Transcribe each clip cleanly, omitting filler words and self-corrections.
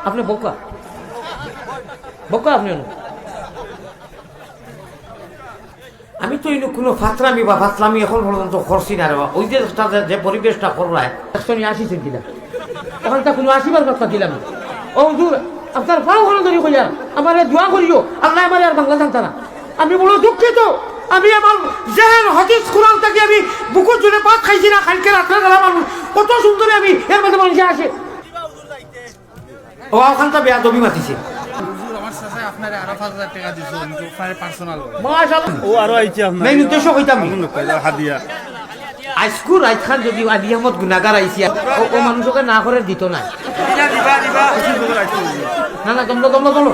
আপনি বোকা বোকা আপনি। আমি তো এই কোনো ফাতরামি বা ফাতরামি এখন পর্যন্ত করছি না রে বা। ওই যে পরিবেশটা করলায় 180 দিলাম, ওখান থেকে কোনো আসিবার কথা দিলাম না। ও হুজুর আপনার পাও কোনো ধরি কইয়া আমার দোয়া করিও, আল্লাহ আমার আর বাংলা জানতা না। আমি বড় দুঃখিত, আমি আমার জেহেন হাদিস কোরআন থেকে আমি বুকুর জুড়ে পাত খাইছি না। কালকে রাত্রে গেলাম মানুষ কত সুন্দর, আমি এর মধ্যে মানুষ আসে ও ওখানটা বেয়া দবি মাতিছে। মেইন উদ্দেশ্য কইতাম আজকু রাইত খান যদি আলী আহমদ গুনাগার আইসি ও মানুষকে না করে দিত না। না না তোমরা তোমরা বলো।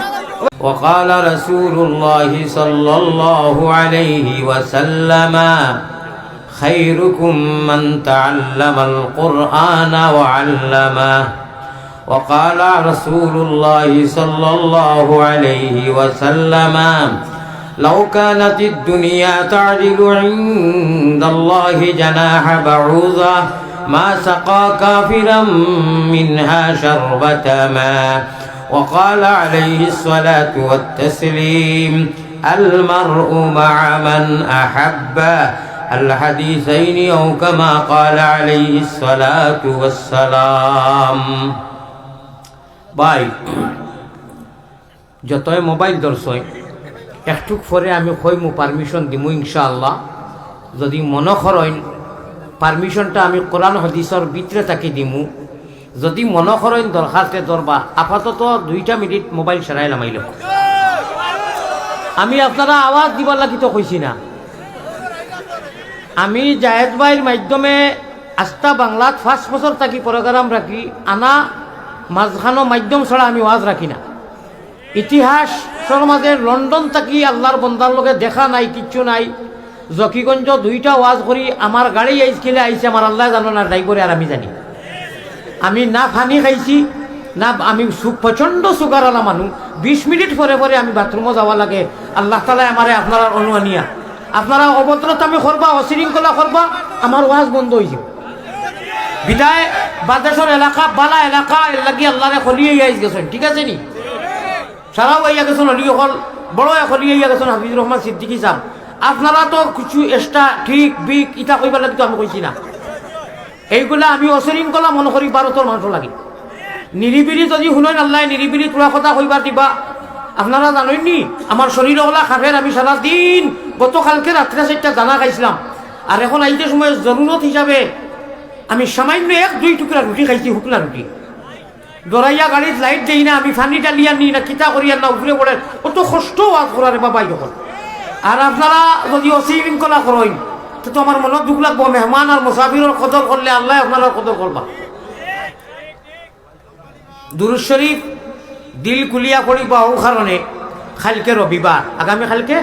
وقال رسول الله صلى الله عليه وسلم خيركم من تعلم القرآن وعلمه. وقال رسول الله صلى الله عليه وسلم لو كانت الدنيا تعدل عند الله جناح بعوضة ما سقى كافرا منها شربة ماء. وقال عليه الصلاة والتسليم المرء مع من أحب الحديثين أو كما قال عليه الصلاة والسلام. বাই যতই মোবাইল দর্শয় একটু পরে আমি কইমু পারমিশন দিমু ইনশাআল্লাহ। যদি মনে করেন পারমিশনটা আমি কোরআন হাদিসের ভিতরে তাকে দিমু, যদি মনে করেন দরখাস্তে দরবা আপাতত 2 মিনিট মোবাইল সারাই লামাইল। আমি আপনারা আওয়াজ দিবার লাগি তো কইছি না। আমি জায়েদ ভাইয়ের মাধ্যমে আস্থা বাংলাত 5 বছর থাকি প্রোগ্রাম রাখি, আনা মাঝখানো মাধ্যম ছাড়া আমি ওয়াজ রাখি না। ইতিহাস সমাজের লন্ডন থাকি আল্লাহর বন্দার লোকে দেখা নাই, কিচ্ছু নাই। জকিগঞ্জ 2টা ওয়াজ করি, আমার গাড়ি আইসকিলে আইসে আমার আল্লাহ জানো না, ড্রাইভারে আর আমি জানি। আমি না ফানি খাইছি না, আমি প্রচণ্ড সুগারওয়ালা মানুষ। 20 মিনিট পরে পরে আমি বাথরুমও যাওয়া লাগে। আল্লাহ তাআলা আমারে আপনারা অনুমানিয়া, আপনারা অভদ্রতামি করবা, অশৃঙ্খলা করবা, আমার ওয়াজ বন্ধ হয়েছে। বিদায় বাদেশের এলাকা বালা এলাকা লাগি আল্লাহরে খলিয়ে আইস গেছেন, ঠিক আছে নি? সারাও আইয়া গেছেন অলি হল, বড় খলিয়ে আইয়া গেছেন হাফিজুর রহমান সিদ্দিকী সাহেব। আপনারা তো কিছু এক্সট্রা ঠিক বিক ইটা কইবার লাগি তো আমি কইছি না। এইগুলা আমি অশৃঙ্খলা মনে করি ভারতের মানুষ লাগে। নিরিবিলি যদি শুনেন আল্লাহ নিরিবিলি তোলা কথা কইবার দিবা। আপনারা জানেননি আমার শরীর ওলা খাফের, আমি সারাদিন গতকালকে রাত্রে 4টা দানা খাইছিলাম। আর এখন আইতে সময় জরুরত হিসাবে আমি সামান্য 1-2 টুকরা রুটি খাইছি, হুকলা রুটি। দরাইয়া গাড়ির লাইট দেই না, আমি ফানিটা লিয়া নি না, কিতা করিয়া না, উপরে পড়ে অত কষ্ট ওয়াজ করারে বাবা যখন। আর আপনারা যদি অশৃঙ্খলা করেন তো আমার মনে দুঃখ লাগবো। মেহমান আর মুসাফিরের কদর করলে আল্লাহ আপনারা কদর করবা। দুরূদ শরীফ দিল কুলিয়া করিবা ও কারণে কালকে রবিবার, আগামী কালকে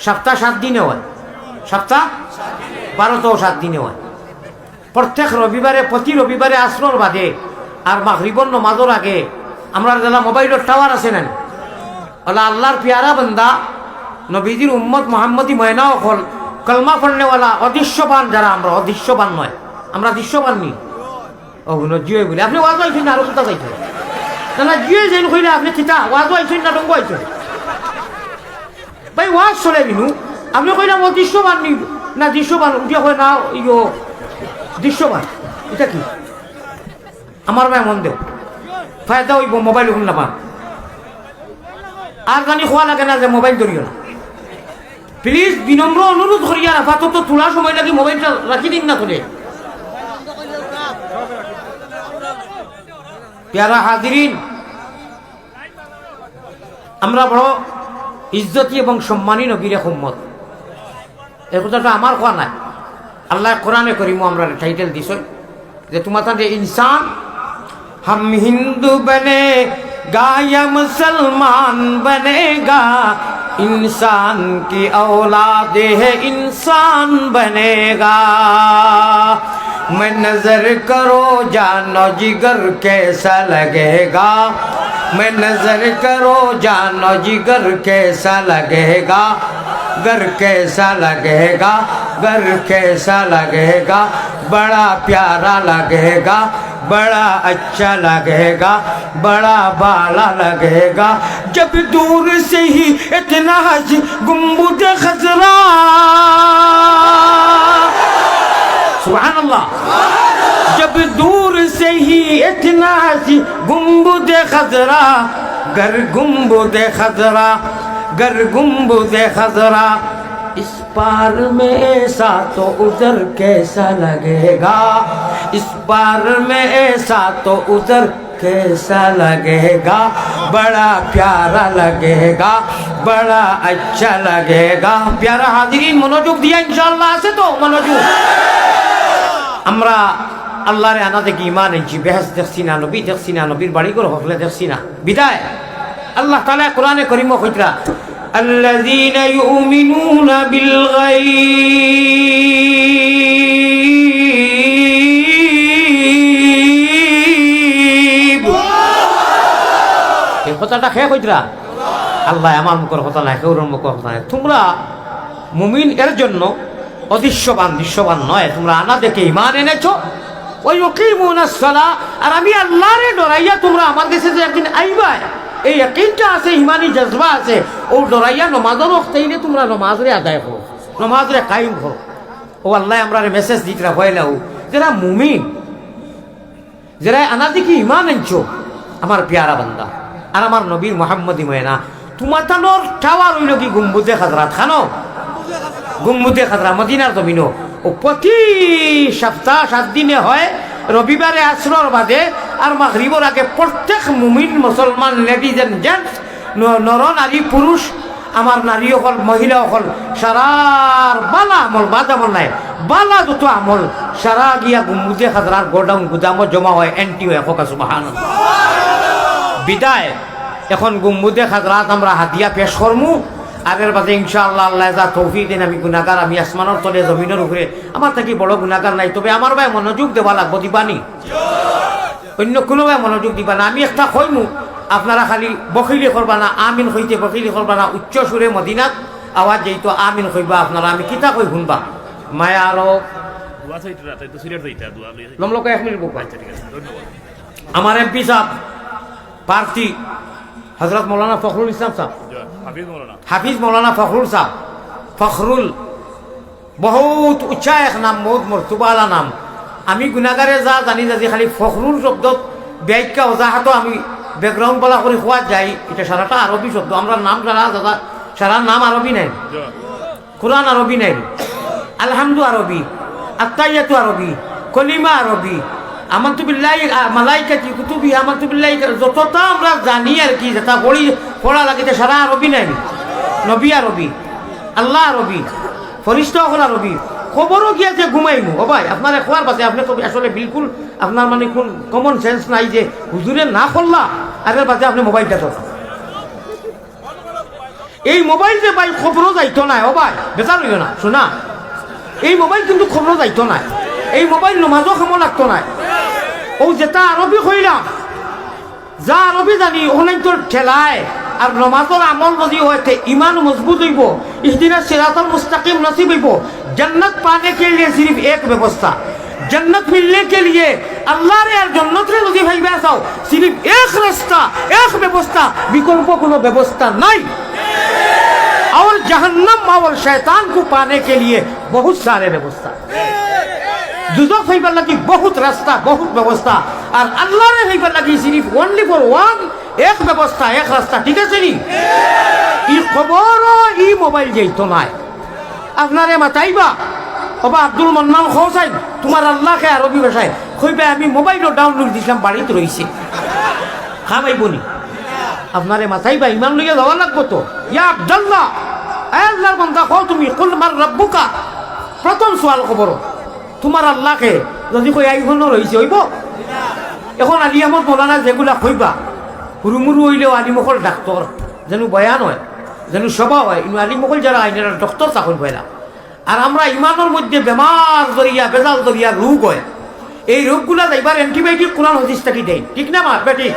সপ্তাহ 7 দিনে হয়, সপ্তাহ 12 7 দিনে হয়। প্রত্যেক রবিবারে প্রতি রবিবারে আসর বাদে আর মাগরিবর নামাজের আগে আমরা যারা মোবাইলের টাওয়ার আছে না, ওলা আল্লাহর পিয়ারা বান্দা নবীজির উম্মত মুহাম্মদী ময়না হল কলমা পড়নেওয়ালা অদৃশ্যবান যারা, আমরা অদৃশ্যবান নয়, আমরা দৃশ্যবান নি। ও জিয়ে বলে আপনি ওয়াজ আইছেন না, আরো কোথা যাইছেন না? জিয়ে যেন কইলে আপনি চিতা ওয়াজ আইছেন না ডঙ্গ আইছেন ভাই? ওয়াজ চলে বিনু আপনি কইলাম অদৃশ্যবান নি না দৃশ্যবান, উঠিয়া হয় না ইয়ো দৃশ্যবান। এটা কি আমার ভাই মন দেও ফায়দা হইব মোবাইল শুন না পান। আর জানি খোয়া লাগে না যে মোবাইল ধরিও না। প্লিজ বিনম্র অনুরোধ করিয়া আপাতত তোলার সময় লাগি মোবাইলটা রাখি দিন না তোলে। প্যারা হাজিরিন, আমরা বড় ইজ্জতি এবং সম্মানী নবীর উম্মত। এই কথাটা আমার কোয়া নাই, আল্লাহ কোরআনে করিম আমরা টাইটেল দিছ যে তোমার যে ইনসান हम हिंदू बनेगा या मुसलमान बनेगा, इंसान की औलाद है इंसान बनेगा। मैं नजर करो जानो जिगर कैसा लगेगा, मैं नजर करो जानो जिगर कैसा लगेगा, गर कैसा लगेगा, गर कैसा लगेगा, बड़ा प्यारा लगेगा, बड़ा अच्छा लगेगा, बड़ा बाला लगेगा जब दूर से ही इतना हसी गुम्बद खजरा। सुभान अल्लाह। जब दूर से ही इतना हसी गुम्बद खजरा, गर गुम्बद खजरा, गर गुम्बद खजरा, इस पार में ऐसा तो उधर कैसा लगेगा, इस पार में ऐसा तो उधर कैसा लगेगा, बड़ा प्यारा लगेगा, बड़ा अच्छा लगेगा। प्यारा हाजिरीन मनोযোগ দিয়া ইনশাআল্লাহ আছে তো মনোযোগ। আমরা আল্লাহরে আনা দেখি ইমান এনেছি, বেহেশত দেখছি না, নবী দেখছি না, নবীর বাড়ি ঘর হকলে দেখছি না। বিদায় আল্লাহ তাআলা কোরআনে কারীমে কইতরা الذين يؤمنون بالغيب। এই কথাটা খেয়ে কইতরা আল্লাহ আমার মুখের কথা নাই, কেউর মুখের কথা নাই। তোমরা মুমিন এর জন্য অদৃশ্যবান দৃশ্যবান নয়, তোমরা আনা দেখে ঈমান এনেছো। ওই ইকিমুনাস সালাহ, আর আমি আল্লাহরে ডরাইয়া তোমরা আমার কাছে যে একদিন আইবা, এই ইয়াকিনটা আছে, ইমানি জজবা আছে, ও ডরাইয়া নমাজের ওয়াক্তেইনে তোমরা নমাজরে আদায় করো, নমাজরে কায়েম করো। ও আল্লাহ আমরা মেসেজ দিতরা হইলাও যারা মুমিন, যারা আনা দেখি ঈমান এনেছো, আমার প্যারা বান্দা আর আমার নবীর মুহাম্মদী ময়না, তোমার তানোর টাওয়ার হইল কি গুম্বুদে খাজরাত খানো, গুম্বুদে খাজরা মদিনার জমিনো। ও প্রতি সপ্তাহ 7 দিনে হয়, রবিবারে আসর বাদে আর মাগরিবের আগে প্রত্যেক মুমিন মুসলমান লেডিজ এন্ড জেন্টস, নর নারী পুরুষ, আমার নারী হল মহিলা হল, সারার বালা আমল, বাদ আমল নাই, বালা যত আমল সারা গিয়া গুম্বুদে খাজরার গোডাউন গুদামত জমা হয়, এন্টি হয়। হোক সুবহানাল্লাহ। বিদায় এখন গুম্বুদে খাজরাত আমরা হাদিয়া পেশ করমু, আর এর বাদে ইনশাআল্লাহ আল্লাহ যা তৌফিক দেন, আমি গুনাহগার, আমি আসমানের তলে জমিনের উপরে, আমার থেকে বড় গুনাহগার নাই। তবে আমার ভাই মনোযোগ দেওয়া লাগবো, দিবানি, অন্য কোনো ভাই মনোযোগ দিবা না। আমি একটা কইমু, আপনারা খালি বখিলি করবা না, আমিন হইতে বখিলি করবা না, উচ্চ সুরে মদিনাত আওয়াজ যেইতো আমিন কইবা আপনারা। আমি কিতা কই শুনবা মায়া আরো লমলোক 1 মিনিট বুক। আমার এমপি সাহেব প্রার্থী হযরত মৌলানা ফখরুল ইসলাম সাহেব, হাফিজ মৌলানা ফখরুল সাহেব, ফখরুল বহুত উচ্চা এক নাম, বহুত মর্তবালা নাম। আমি গুনাগারে যা জানি যে খালি ফখরুল শব্দত ব্যাখ্যা অজাহাতো আমি ব্যাকগ্রাউন্ড বলা করে খোয়া যাই, এটা সারাটা আরবি শব্দ। আমরা নাম সারা সারা নাম আরবি নাই, কোরআন আরবি নাই, আলহামদু আরবি, আত্তাইয়াতু আরবি, কলিমা আরবি, আমানতু বিল্লাহি মালাইকাতি কুতুবি, আমানতু বিল্লাহি, যতটা আমরা জানি আর কি, যেটা পড়া লাগে সারা আরবি নাই। নবী আরবি, আল্লাহ আরবি, ফরিস্তা হল আরবি। খবরও গিয়াছে ঘুমাইমু। ও ভাই আপনার খোয়ার পাশে আপনি তো আসলে বিলকুল আপনার মানে কোন কমন সেন্স নাই যে হুজুরে না করলা আর এর পাশে আপনি মোবাইলটা তো, এই মোবাইল যে ভাই খবরও যাইতো না। ও ভাই বেচার হইল না, শোনা, এই মোবাইল কিন্তু খবরও যাইতো না, এই মোবাইল নমাজও খামো লাগতো না। ও যেটা আরবি কইলাম, যা আরবি জানি ওখানে তোর ঠেলায়, আর নমাজের আমল যদি হয়েছে ইমান মজবুত হইব, ইহদিনা সিরাতাল মুস্তাকিম নসিব হইব। जन्नत पाने के लिए सिर्फ एक व्यवस्था, जन्नत मिलने के लिए अल्लाह रे और जन्नत रे नदी भाई बैसाओ, सिर्फ एक रास्ता, एक व्यवस्था, विकल्प कोनो व्यवस्था नहीं। और जहन्नम और शैतान को पाने के लिए बहुत सारे व्यवस्था, दुज़ख भाईबर लगी बहुत रास्ता, बहुत व्यवस्था, और अल्लाह रे भाईबर लगी सिर्फ ओनली फॉर वन, एक व्यवस्था, एक रास्ता। ठीक है नी ई खबर ई मोबाइल যেইতো নাই আপনারে মাতাইবা। বাবা আব্দুল মান্নান খোসাই তোমার আল্লাহকে আরবি ভাষায় কইবে, আমি মোবাইলও ডাউনলোড দিছিলাম, বাড়িতে রইছে, খাবাই বনি আপনারে মাতাইবা। ইমান লইয়া যাওয়া লাগবো তো। ইয়া আব্দুল্লাহ, এ আল্লাহর বান্দা, কও তুমি কুল মার রাব্বুকা, প্রথম সওয়াল খবর তোমার আল্লাহকে যদি কই আইফোনও রইছে হইব। এখন আলী আহমদ মৌলানা যেগুলা কইবা হুরুমুরু হইলেও আলিমুখল ডাক্তার যেন বয়ান হয়, যেন সভা হয়, আলিমুখল যারা আইনের ডক্টর চাকরি পাইলাম। আর আমরা ইমানের মধ্যে বেমার জরিয়া, বেজাল জরিয়া রোগ হয়, এই রোগগুলা যাইবার অ্যান্টিবায়োটিক কোরআন হাদিস থাকি দেয়, ঠিক না মা বেটি?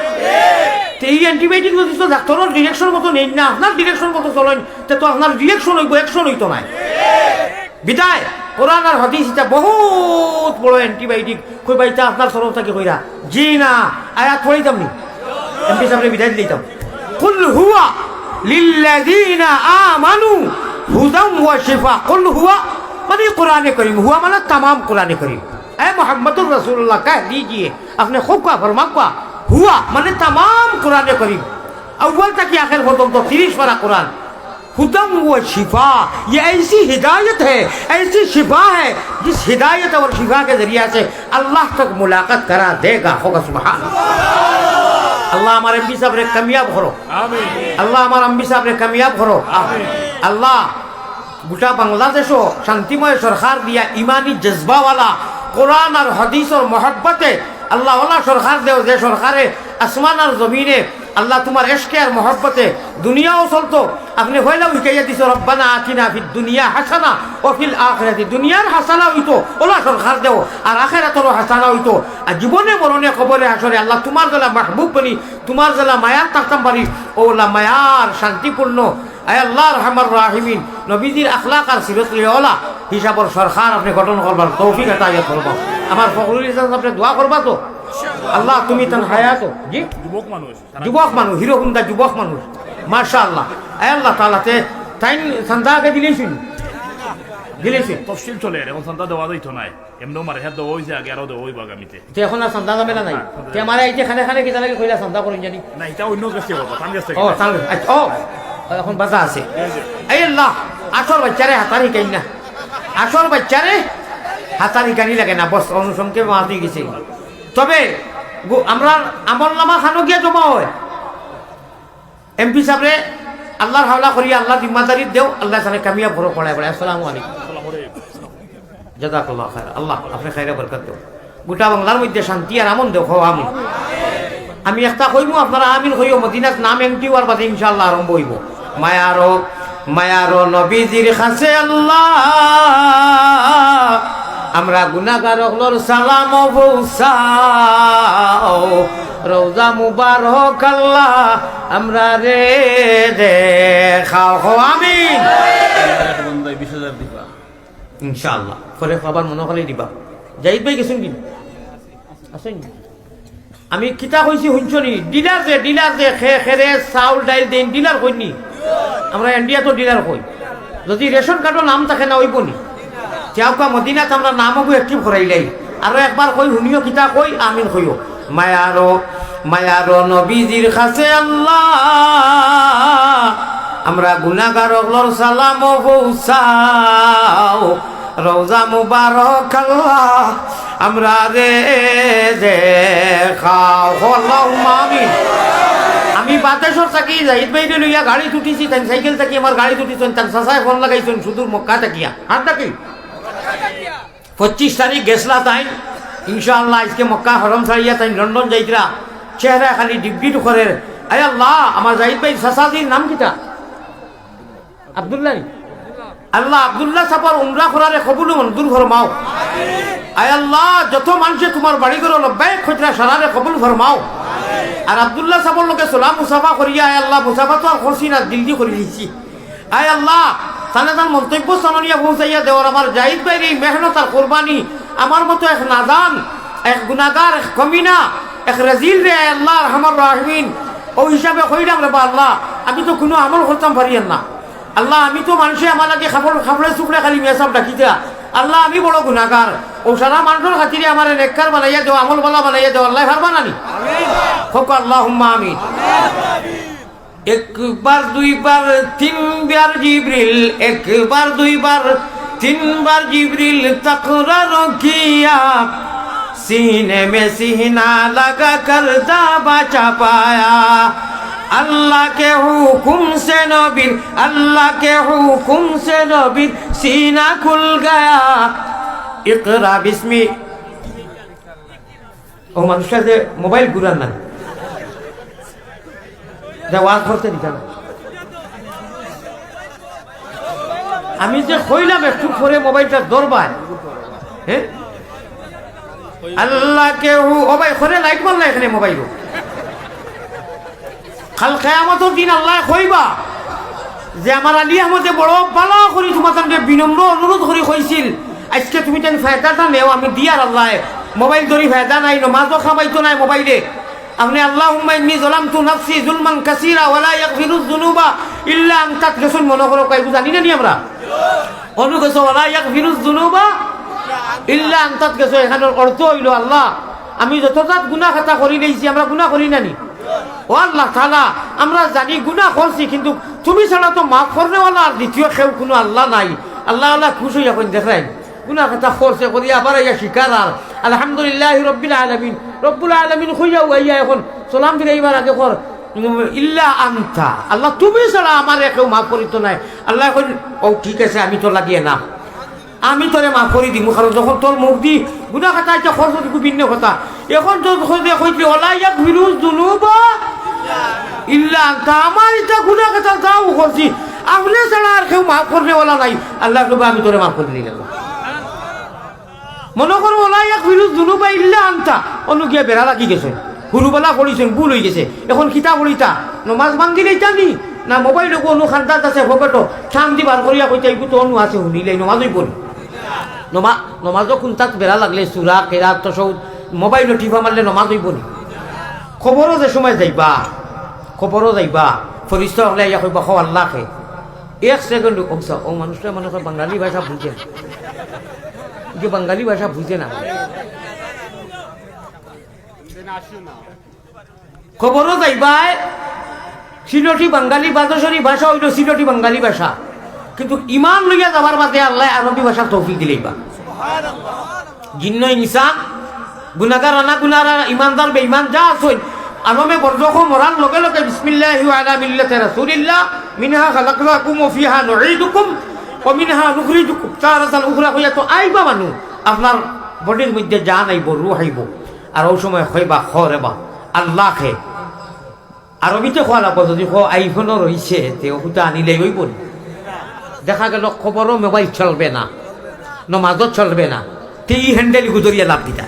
এই অ্যান্টিবায়োটিক যদি তো ডাক্তারের ডিরেকশন মতো নেই না, আপনার ডিরেকশন মতো চলেন, তো আপনার রিয়েকশন হইব, অ্যাকশন হইতো না। বিদায় কোরআন আর হাদিস এটা বহুত বড় অ্যান্টিবায়োটিক। কই বাইতা আপনার সরব থাকি কইরা জি না, আয়াত পড়িতাম নি, এমপি সাহেবরে বিদায় দিতাম। কুল হুয়া লিল্লাযীনা আমানু হুদাম ওয়া শিফা। কুল হুয়া মানে कुरान करीम, हुआ माना तमाम कुरान करीम। ऐ मोहम्मदुर रसूलुल्लाह कह दीजिए, आपने खूब का फरमा हुआ माने तमाम कुरान करीम, अव्वल तक आखिर खत्म तो 30 पारा कुरान। हुदम व शिफा, ये ऐसी हिदायत है, ऐसी शिफा है जिस हिदायत और शिफा के जरिए से अल्लाह तक मुलाकात करा देगा। होगा सुभान अल्लाह। हमारे एमपी साहब रे कामयाब करो, आमीन। अल्लाह हमारे एमपी साहब रे कामयाब करो, आमीन। अल्लाह গোটা বাংলাদেশও শান্তিময় সরকার দিয়া ইমানি জজবাওয়ালা কোরআন আর হাদিস আর মহব্বতে আল্লাহওয়ালা সরকার দেও, যে সরকারে আসমান আর জমিনে আল্লাহ তোমার এশকে আর মহব্বতে দুনিয়াও চলতো। আপনি হইলেও শিখাইয়া দিছ রব্বানা আতিনা ফিদ দুনিয়া হাসানা ও ফিল আখিরাতি, দুনিয়ার হাসানা হইতো ওলা সরকার দেও, আর আখিরাতেরও হাসানা হইতো। আর জীবনে মরণে কবরে হাসরে আল্লাহ তোমার জেলা মাহবুব বনি, তোমার জেলা মায়ার থাকতাম পারি, ওলা মায়ার শান্তিপূর্ণ আয় আল্লাহ রহমান রাহিমিন নবীজির আখলাক আর সিরত লিওলা হিসাবর সরকার আপনি গঠন করবার তৌফিক আতা করবো। আমার ফখরুল ইসলাম আপনি দোয়া করবা তো আল্লাহ, তুমি তান হায়াত জি যুবক মানুষ, হিরো হুন্দা যুবক মানুষ, মাশাআল্লাহ। আয় আল্লাহ তাআলাতে তাই সন্দাকে দিলেছেন তফসিল চলে, এখন সন্ধ্যা দেওয়া যাইতো নাই, এমনি মারে হাত দেওয়া হয়েছে, আগে আরো দেওয়া হইব আগামীতে। তো এখন আর সন্ধ্যা যাবে না নাই, তে আমার এই যে খানে খানে কি তালাকে কইলা সন্ধ্যা করেন জানি না, এটা অন্য কাছে করবো, তান কাছে। ও তান আচ্ছা, ও এখন বাজা আছে। এই আল্লাহ আসল বাচ্চারে হাতারি কাই না, আসল বাচ্চারে হাতারি কানি লাগে না, বস অনুসংক্ষেপে মাতি গেছে। তবে আমরা আমল নামা খানো গিয়া জমা হয় এমপি সাহেবরে আল্লাহর হাওলা করি, আল্লাহ জিম্মাদারি দেও, আল্লাহ সাথে কামিয়াব ভরো পড়ায় পড়ে। আসসালামু আলাইকুম, জাযাকাল্লাহ খায়র। আল্লাহ আপনি খায়রে বরকত দেও, গোটা বাংলার মধ্যে শান্তি আর আমন দেও। খাও আমিন। আমি একটা কইমু, আপনারা আমিন কইও। মদিনাত নাম এমটি হওয়ার বাদে ইনশাআল্লাহ আরম্ভ হইব। মায়ারো মায়ারো নবীজির কাছে আল্লাহ আমরা গুনাহগার হলর সালাম পৌঁছাও, রওজা মুবারক আল্লাহ আমরা রে দেখাও। আমিন। 20,000 দিবা ইনশাআল্লাহ, পরে খাবার মনে হলে দিবা। জাহিদ ভাই গেছেন কি আসেন? আমি কিতা কইছি শুনছনি? ডিলার যে খেরে চাউল ডাইল দেন, ডিলার কইনি আমরা ইন্ডিয়া তো ডিলার কই। যদি রেশন কার্ডও নাম থাকে না ওইব নি, তেওকা মদিনাত আমরা নামকো একটিভ করাইলাই। আরো একবার কই শুনিও, কিতা কই আমিন কইও। মায়ারো মায়ারো নবীজির কাছে আল্লাহ আমরা গুনাহগার হলর সালাম পৌঁছাও, রওজা মুবারক আল্লাহ আমরা রে দেখাও। আল্লাহুম্মা আমিন। আমি বাতাসর থাকি জাহিদ ভাই লইয়া গাড়ি তুটিছি, তাই সাইকেল থাকি আমার গাড়ি তুটিছেন, তার চাচায় ফোন লাগাইছেন শুধু মক্কা থাকিয়া। হাত থাকি 25 তারিখ গেছলা তাই ইনশাআল্লাহ। আজকে মক্কা হরম ছাড়িয়া তাই লন্ডন যাইতরা, চেহারা খালি ডিগ্রি টুকরের। আয় আল্লাহ আমার জাহিদ ভাই চাচাজির নাম কিটা? আব্দুল্লাহ। আল্লাহ আব্দুল্লাহ সাপার উমরা করারে কবুল মঞ্জুর ফরমাও। আয় আল্লাহ যত মানুষে তোমার বাড়ি করে লব্বাইক খোঁজরা সারারে কবুল ফরমাও। আর আব্দুল্লাহ সাপার লোকে সালাম মুসাফা করিয়া আয় আল্লাহ মুসাফা তো আর করছি না, দিল্লি করে দিচ্ছি। আয় আল্লাহ তাহলে তার মন্তব্য সামনিয়া পৌঁছাইয়া দেওয়ার আমার জাহিদ ভাইয়ের এই মেহনত আর কোরবানি, আমার মতো এক নাদান, এক গুনাহগার, এক কমিনা, এক রাজিল রে আয় আল্লাহ রহমান রাহিমিন ও হিসাবে কইলাম রে বা আল্লাহ, আমি তো কোনো আমল করতাম পারিয়েন না। আল্লাহ আমি তো মানুষে আমার লাগে খাবড়ে চুপড়ে খালি মেসাব ডাকিতা। আল্লাহ আমি বড় গুনাহগার, ও সারা মানুষের খাতিরে আমার নেককার বানাইয়া দেও, আমল বালা বানাইয়া দেও। আল্লাহ হারবা নানি হোক, আল্লাহুম্মা আমিন। একবার দুইবার তিনবার জিবরিল, একবার দুইবার তিনবার জিবরিল তাকরার কিয়া, सीने में सीना लगा कर दावा चापाया। अल्लाह के हुकुम से नबी, अल्लाह के हुकुम से नबी सीना खुल गया। इकरा बिस्मी। ओ मनुष्य से मोबाइल गुरान ना आवाज করতে দিতাম। আমি যে কইলাম একটু পরে মোবাইলটা দরবার, হ্যাঁ আল্লাহ কেউ ও ভাই করে লাইট বল না এখানে মোবাইল। কাল কিয়ামতের দিন আল্লাহ কইবা যে আমার আলী আহমদে বড় ভালো করি তোমাকে বিনম্র অনুরোধ করে কইছিল, আজকে তুমি তেন ফায়দাটা নেও আমি দিয়ার। আল্লাহ মোবাইল ধরি ফায়দা নাই, নমাজও খাবাইতো নাই মোবাইলে। আপনি আল্লাহুম্মা ইন্নী যালামতু নাফসি যুলমান কাসীরা ওয়া লা ইয়াগফিরুয যুনুবা ইল্লা আনতা গেছুন মনে করো কইবো জানি না নি আমরা অনু গেছো ওয়া লা ইয়াগফিরুয যুনুবা ইল্লা আনতা গেছো। এখানের অর্থ হইল আল্লাহ আমি যতজাত গুনাহ খাতা করি নেইছি, আমরা গুনাহ করি না নি? ও আল্লাহ তাআলা আমরা জানি গুনাহ করছি, কিন্তু তুমি ছাড়া তো মাফ করনেওয়ালা আর দ্বিতীয় কেউ কোনো আল্লাহ নাই। আল্লাহ আল্লাহ খুশি হইয়া কোন দেখেন গুনাহ কথা করছে করি আবার ইয়া শিকার আর আলহামদুলিল্লাহি রাব্বিল আলামিন রব্বুল আলামিন হইয়া হইয়া এখন সালাম ফিরাইবার আগে কর ইল্লা আনতা, আল্লাহ তুমি ছাড়া আমার কেউ মাফ করিত নাই। আল্লাহ এখন ও ঠিক আছে আমি তো লাগিয়ে না, আমি তোরে মাফ করে দিমু, কারণ যখন তোর মুখ দি গুনাহ কথা এটা খরচ দিবি ভিন্ন কথা। এখন তো কইলি ওলা ইয়াগফিরুয যুনুবা ইল্লা আনতা, আমার এটা গুনাহ কথা যাও করছি আপনি ছাড়া আর কেউ মাফ করনেওয়ালা নাই। আল্লাহ কইবে আমি তোরে মাফ করে দিলাম। মনে করো ওলা ইয়াগফিরুয যুনুবা ইল্লা আনতা, অনুগিয়া বেড়া লাগি গেছে, হুরুবেলা পড়িছেন ভুল হয়ে গেছে, এখন কিতা পড়িতা নমাজ ভাঙ্গিলে জানি না মোবাইলে কোনো খান্দাত আছে ভকটো শান্তি বার করিয়া কইতা এইগুলো তো অনু আছে শুনিলে নমাজই পড়ি। নমাজও কোনটাত বেড়া লাগলে সুরা কেরাত তসৌদ মোবাইল টিপা মারলে নমাজই পড়ি। খবরও যে সময় যাইবা, খবরও যাইবা ফরিস্তা হলে ইয়া কইবা খ আল্লাহকে এক সেকেন্ড কমসা ও মানুষটা মনে হয় বাঙালি ভাষা বুঝে না, যে বাঙালি ভাষা বুঝে না। খবরও যাইবাই সিলটি বাঙালি বাদশরী ভাষা হইল সিলটি বাঙালি ভাষা, কিন্তু ইমান লইয়া যাবার বাদে আল্লাহ আরবি ভাষা তৌফিক দিলেইবা। জিন্ন ইনসান গুনাহগার আনা গুনাহরা ইমানদার বেঈমান যা আছেন আনমে বরজখ মরান লগে লগে বিসমিল্লাহি ওয়া আলা মিল্লাতি রাসূলিল্লাহ মিনহা খালাকনাকুম ওয়া ফিহা নুঈদুকুম ওয়া মিনহা নুখরিজুকুম তারাতান উখরা হইয়া তো আইবা মানু আপনার বডির মধ্যে জান আইব রূহ আইব, আর ওই সময় হইবা খরেবা আল্লাহকে আরবিতে খোয়া লাগবো। যদি আইফোনও রয়েছে তে ওটা আনিলেই ওই বলি দেখা গেল খবরও মোবাইল চলবে না, নমাজও চলবে না, তে ই হ্যান্ডেল গুজরিয়া লাভ দিতা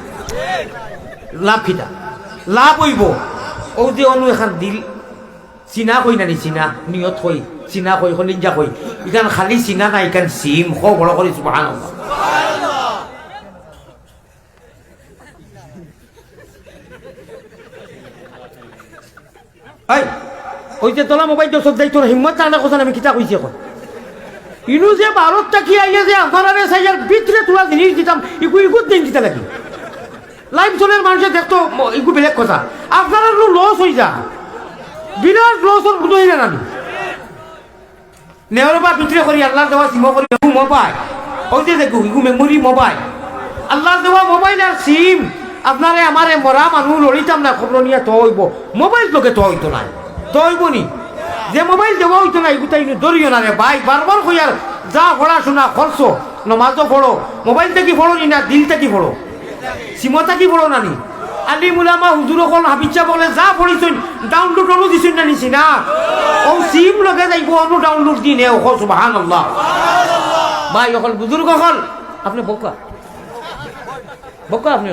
লাভ খিতা লাভ হইব। ও যে অনু এখন দিল চিনা কই নানি চিনা নিয়ত কই চিনা কই খলিঞ্জা কই ইখান খালি চিনা না ইখান সিম খ বড় করে সুবহানাল্লাহ। ওই যে তোলা মোবাইল সব দায়িত্ব হিম্মত টানা কথা আমি কিতা কইছি এখন ইনু যে ভারত থাকি আইলে যে আপনারা সাইয়ার ভিতরে তোলা জিনিস দিতাম ইগু ইগুত দিন দিতে লাগি লাইভ চলের মানুষের দেখতো ইগু বেলেগ কথা, আপনারা লস হয়ে যা বিরাট লসর বুঝই না আমি নেওয়ার ভিতরে করি আল্লাহ দেওয়া সিম করি মোবাইল ওই যে দেখু ইগু মেমোরি মোবাইল আল্লাহ দেওয়া মোবাইল আর সিম আপনারে আমারে মরা মানুষ লড়িতাম না খবর নিয়ে তো হইব মোবাইল তোকে তো হইতো না তো হইব নি যে মোবাইল দেওয়া হইতো না এগুতাই ধরিও না রে ভাই বারবার কইয়ার যা পড়াশোনা খরচ নমাজও পড়ো মোবাইল থেকে পড়ো নি না দিল থেকে পড়ো সিমতা কি পড়ো না নি আলি মুলামা হুজুর অকল হাবিচ্ছা বলে যা পড়িছেন ডাউনলোড অনু দিছেন না নিছি না ও সিম লগে যাইব অনু ডাউনলোড দি নেও সুবহানাল্লাহ ভাই অকল বুজুর্গ অকল আপনি বকা বকা আপনি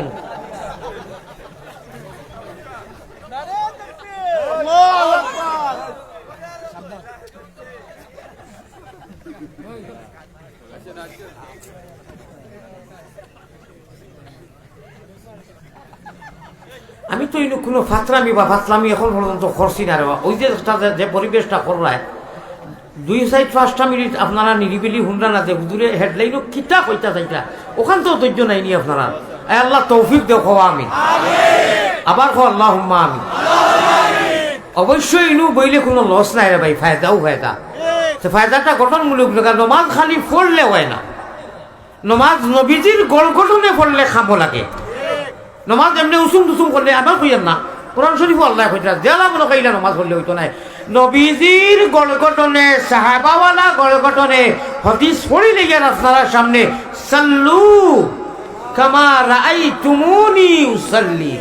আমি তো ইনু কোনো ফাতরামি বা ফাতলামি এখন পর্যন্ত করছি না রে। ওই যে পরিবেশটা করলায় 2-5 মিনিট আপনারা নিরিবিলি হুন্ডা না যে হুজুরে হেডলাইনও কিতা কইতা চাইতা ওখান তো ধৈর্য নাইনি আপনারা। আল্লাহ তৌফিক দেখো আমি আবার কো আল্লাহুম্মা আমিন। অবশ্যই ইনু বইলে কোনো লস নাই রে ভাই, ফায়দাও ফায়দা। তো ফায়দাটা গঠনমূলক না, নমাজ খালি পড়লে হয় না, নমাজ নবীজির গঠনে পড়লে খাবো লাগে। নমাজ এমনি উসুম টুসুম করলে আমার কইয়ার না, কোরআন শরীফ আল্লাহ কইতা জেলা মনে কইলা নমাজ পড়লে হইতো না। নবীজির গঠনে সাহাবাওয়ালা গঠনে হাদিস পড়িলে গিয়ে আপনার সামনে সাল্লু কামা রাআইতুমুনি উসাল্লি,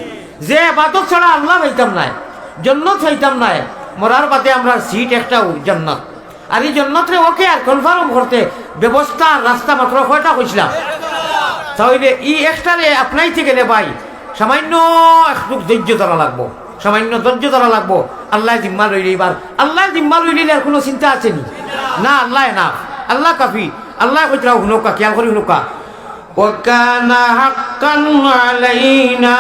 যে ইবাদত ছাড়া আল্লাহ পাইতাম না, জান্নাত পাইতাম না। মরার বাদে আমরা সিট একটা জান্নাত, আর এই জান্নাতরে ওকে আর কনফার্ম করতে ব্যবস্থা রাস্তা মাত্র কয়টা কইছিলাম, তাহলে ই একটারে আপনাইতে গেলে ভাই সামান্য একটু ধৈর্য ধরা লাগবো, সামান্য ধৈর্য ধরা লাগবো। আল্লাহ জিম্মা লইলে এবার আল্লাহ জিম্মা লইলে আর কোনো চিন্তা আছে নি না, আল্লাহ না, আল্লাহ কাফি। আল্লাহ কইতরা হুনকা খেয়াল করি হুনকা وكان حقا علينا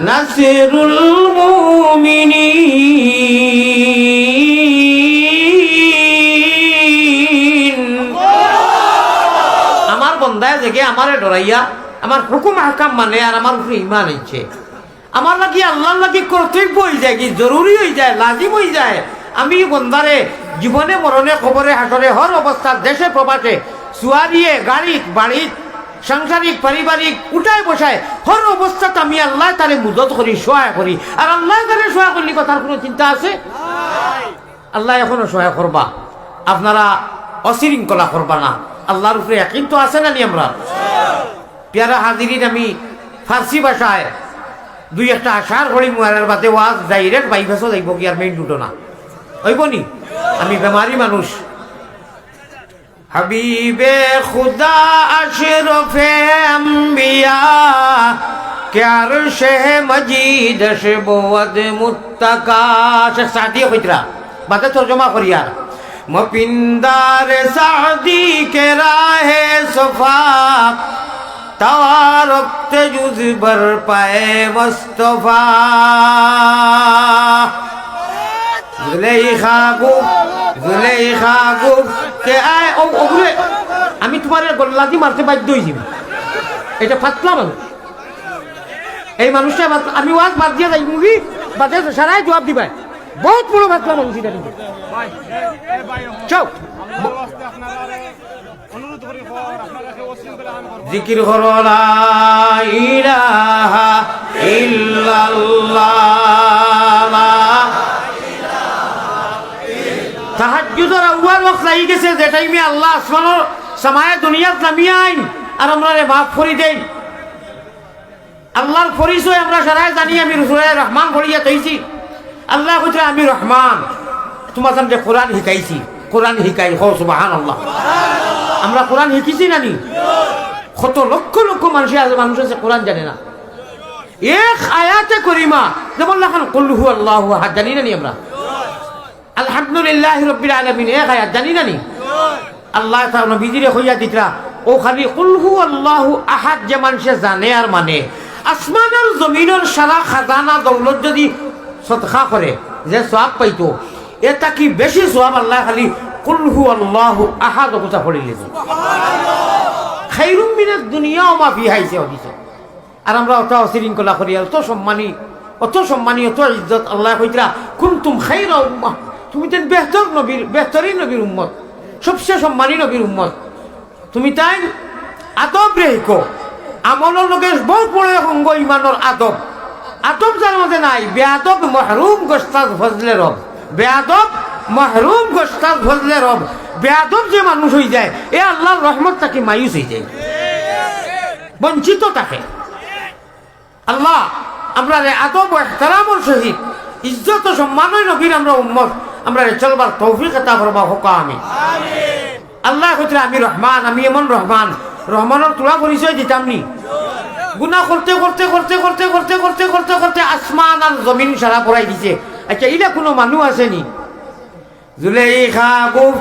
نصر المؤمنين আমার বন্দায় জেগে আমারে ডরাইয়া আমার হুকুম হাকাম মানে আর আমার উপরে ঈমান আনছে আমার লাগি আল্লাহর লাগি কর্তব্য হয়ে যায় কি জরুরি হয়ে যায় লাজিম হয়ে যায় আমি বন্দারে জীবনে মরণে খবরে হাসরে হর অবস্থা দেশে প্রবাসে সুয়ারিয়ে গাড়ি বাড়ি সাংসারিক পারিবারিক উঠায় বসায় হর অবস্থাতে আমি আল্লাহ তারে মুদত করি সহায় করি আর আল্লাহ তারে সহায় করলি কথার কোনো চিন্তা আছে আল্লাহ এখনো সহায় করবা আপনারা অশৃঙ্খলা করবা না আল্লাহর উপরে ইয়াকিন তো আছে না নি আমরা পেয়ারা হাজিরিন আমি ফার্সি ভাষায় দুই একটা আশার করি মুয়ারের বাতে ওয়াজ ডাইরেক্ট বাইপাসও যাইব কি আর মেইন রুটও না হইব নি আমি বেমারি মানুষ হাবিবে খুদা আশরফে আম্বিয়া ক্যার শেহ মজিদ শবওয়াদ মুত্তাকা শেখ সাদি কইতরা বাতে তরজমা করিয়ার মপিন্দার সাদি কে রাহে সফা তাওয়ারত জুজ বর পায়ে মুস্তাফা জুলেখা গুপ কে আয় ওগুলো আমি তোমার গল্লাদি মারতে বাধ্য হয়েছি এটা ফাতলা মানুষ এই মানুষটা আমি ওয়াজ বাদ দিয়ে যাই মুভি বাদে সারাই জবাব দিবাই বহুত বড় ফাতলা মানুষ এটা কিন্তু চৌ জিকির করো লা ইলাহা ইল্লাল্লাহ তাহাজ্জুদের আউয়াল ওয়াক্ত লাগি গেছে যে টাইমে আল্লাহ আসমানের সামায়ে দুনিয়াত নামিয়ে আইন আর আমরা মাফ করে দেই আল্লাহর পরিচয় আমরা সারাই জানি আমি রসুলের রহমান বলিয়া তৈছি আল্লাহ কইছে আমি রহমান তোমার যে কোরআন শিখাইছি কোরআন শিখাই হো সুবহানাল্লাহ আমরা কোরআন শিখিছি নানি কত লক্ষ লক্ষ মানুষ আছে কোরআন জানে না এক আয়াতে করিমা যেমন লেখান কুল হু আল্লাহু আহাদ জানি নানি আমরা আলহামদুলিল্লাহ রাব্বিল আলামিন এক আয়াত জানি নানি আল্লাহ তাআলা নবীজিরে কইয়া দিতরা ও খালি কুল হু আল্লাহু আহাদ যে মানুষে জানে আর মানে আসমানের জমিনের সারা খাজানা দৌলত যদি সদকা করে যে সওয়াব পাইতো এটা কি বেশি সওয়াব আল্লাহ খালি কুল হু আল্লাহু আহাদ কথা পড়িলে খায়রুম মিনাদ দুনিয়া ওয়া মা ফিহা ইসে হদিস আর আমরা অত অশৃঙ্খলা করি অত সম্মানী অত ইজ্জত আল্লাহ কইতরা কুনতুম খায়রা উম্মাহ তুমি তেন বেহতরিন নবীর উম্মত সবচেয়ে সম্মানী নবীর উম্মত তুমি তাই আদব রেখো আমলের লোকে বহুত বড় সঙ্গ ইমানের আদব আদব যার মধ্যে নাই বেআদব মাহরুম গোস্তাদ ফজলে রব বেআদব মাহরুম গোস্তাদ ফজলে রব বেআদব যে মানুষ হয়ে যায় এ আল্লাহর রহমত তাকে মায়ুস হয়ে যায় বঞ্চিত থাকে আল্লাহ আমরা আদব ও ইহতিরামের সহিত ইজ্জত ও সম্মানই নবীর আমরা উম্মত আমরা চলবার তৌফিক আতা ফরমা হোক আমিন আল্লাহ কইছে আমি রহমান আমি এমন রহমান রহমানের তোলা পরিচয় দিতাম নি গুনাহ করতে করতে করতে করতে করতে করতে করতে করতে আসমান আর জমিন সারা পড়াই দিছে আচ্ছা এটা কোনো মানুষ আছে নি জুলেখা গুফ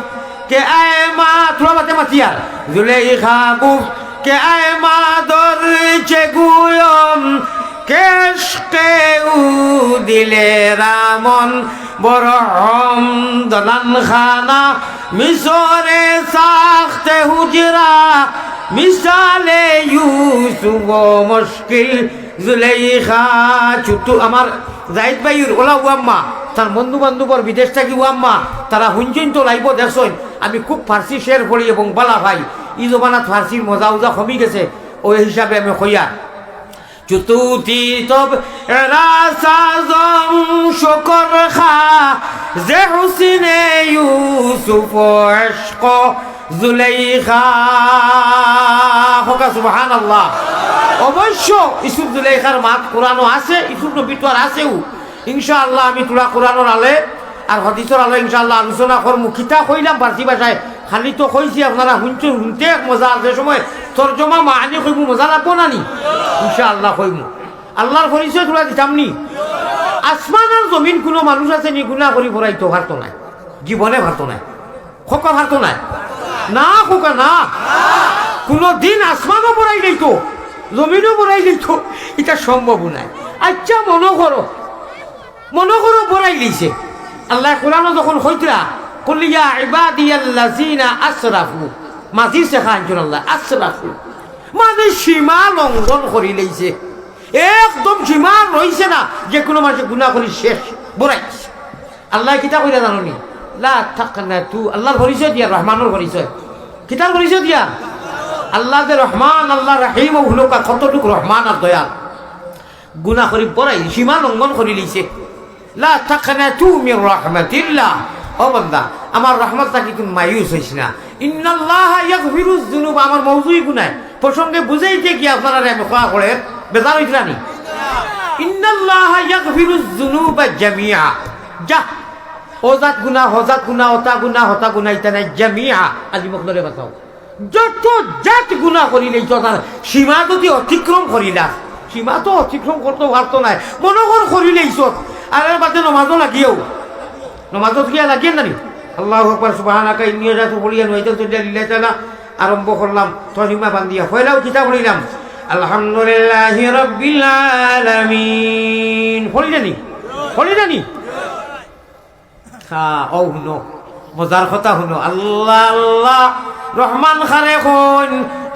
কে আয় মা তোলা বাতে মাতিয়ার জুলেখা গুফ কে আয় মা দরছে গুয়ম কেশকে উ দিলে রামন বরহম দলান খানা মিশরে সাখতে হুজরা মিসালে ইউসুফ মুশকিল জুলেখা ছোট আমার জাহিদ ভাইয়ের ওলা ওয়াম্মা তার বন্ধু বান্ধবর বিদেশ থাকি ওয়াম্মা তারা হুঞ্জিন তো লাইব দেখছেন আমি খুব ফার্সি শের পড়ি এবং বালা ভাই ই জমানাত ফার্সির মজা উজা কমি গেছে ওই হিসাবে আমি কইয়া চুতুতি তব রাসাজম শুকর খা যে হুসিনে ইউসুফ ইশক জুলেখা হোকা সুবহানাল্লাহ অবশ্য ইউসুফ জুলেখার মাত কোরআনও আছে ইউসুফ নবী তো আর আছেও ইনশাআল্লাহ আমি তোরা কোরআনের আলে আর হাদিসের আলে ইনশাআল্লাহ আলোচনা করমু কিতা কইলাম ফার্সি ভাষায় খালি তো কইছি আপনারা শুনতে মজা আছে সময় তরজমা মানি কইমু মজা লাগবো না নি ইনশাআল্লাহ কইমু আল্লাহর পরিচয় তোরা দিতাম নি আসমান আর জমিন কোনো মানুষ আছে নি গুনাহ করি ভরাইতো পারতো না জীবনে পারতো না খোকা পারতো না না খোকা না কোনো দিন আসমানও পড়াই দিত, জমিনও পড়াই দিত, এটা সম্ভব নাই। আচ্ছা মনে করো পড়াই দিছে। আল্লাহ কোরআন যখন হইতরা কুলিয়া ইবাদিয়াল্লাযিনা আসরাফু, মাঝি শেখা আনছেন আল্লাহ, আসরাফু মানে সীমা লঙ্ঘন করি লইছে, একদম সীমা রইছে না, যে কোনো মানুষের গুনাহ করি শেষ বড়াইছে। আল্লাহ কিতা কইরা জানোনি, লা তাকনাতু, আল্লাহর পরিচয় দিয়া, রহমানের পরিচয়, কিতার পরিচয় দিয়া, আল্লাহ যে রহমান, আল্লাহ রাহিম, হুলকা কতটুকু রহমান আর দয়াল, গুনাহ করি বড়াই সীমা লঙ্ঘন করি লইছে। লা তাকনাতু মির রাহমাতিল্লাহ, ও বান্দা আমার রহমত থাকি তুমি মায়ুস হইস না। ইন্নাল্লাহা ইয়াগফিরুয যুনুব, আমার মওজুই গুনাহ প্রসঙ্গে বুঝাইতে কি আপনারা আমি খোয়া করে বেজার হইতরানি। ইন্নাল্লাহা ইয়াগফিরুয যুনুবা জামিআ, যা ওজাত গুনাহ, হজাত গুনাহ, হতা গুনাহ, হতা গুনাহ ইতা নাই, জামিআ আজি মকদরে বাঁচাও, যত জাত গুনাহ করিলেই তো সীমা যদি অতিক্রম করিলা, সীমা তো অতিক্রম করতে পারতো নাই, মনোকর করিলেই চত। আর এর বাদে নমাজও লাগিয়েও, নমাজত গিয়া লাগিয়ে নানি আল্লাহু আকবার সুবহানাকা ইন্নী ওয়াজাতু বলিয়া ওয়াইদাতু লিল্লাহি তাআলা আরম্ভ করলাম, তরিমা বান্দিয়া ফয়লাও কিতাব পড়িলাম আলহামদুলিল্লাহি রাব্বিল আলামিন, পড়ি জানি হ্যাঁ। ও শুনো মজার কথা শুনো, আল্লাহ আল্লাহ রহমান খারে কোন,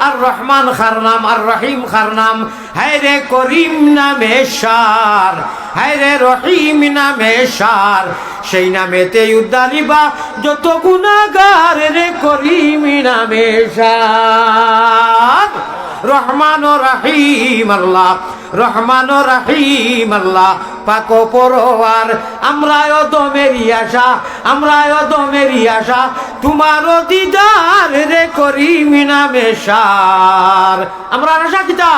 আর রহমান খার নাম, আর রহিম খার নাম, হায়রে করিম নামে সার, হায়রে রহিম নামে সার, সেই নামেতে উদ্দারিবা যত গুনাহগার, রে করিম নামে সার। রহমান ও রহিম আল্লাহ, রহমান ও রহিম আল্লাহ পাক পরওয়ার, আমরাও দমেরি আশা, আমরাও দমেরি আশা, তোমারও দিদার, রে করিম নামে সার। আমরা আশা কিতা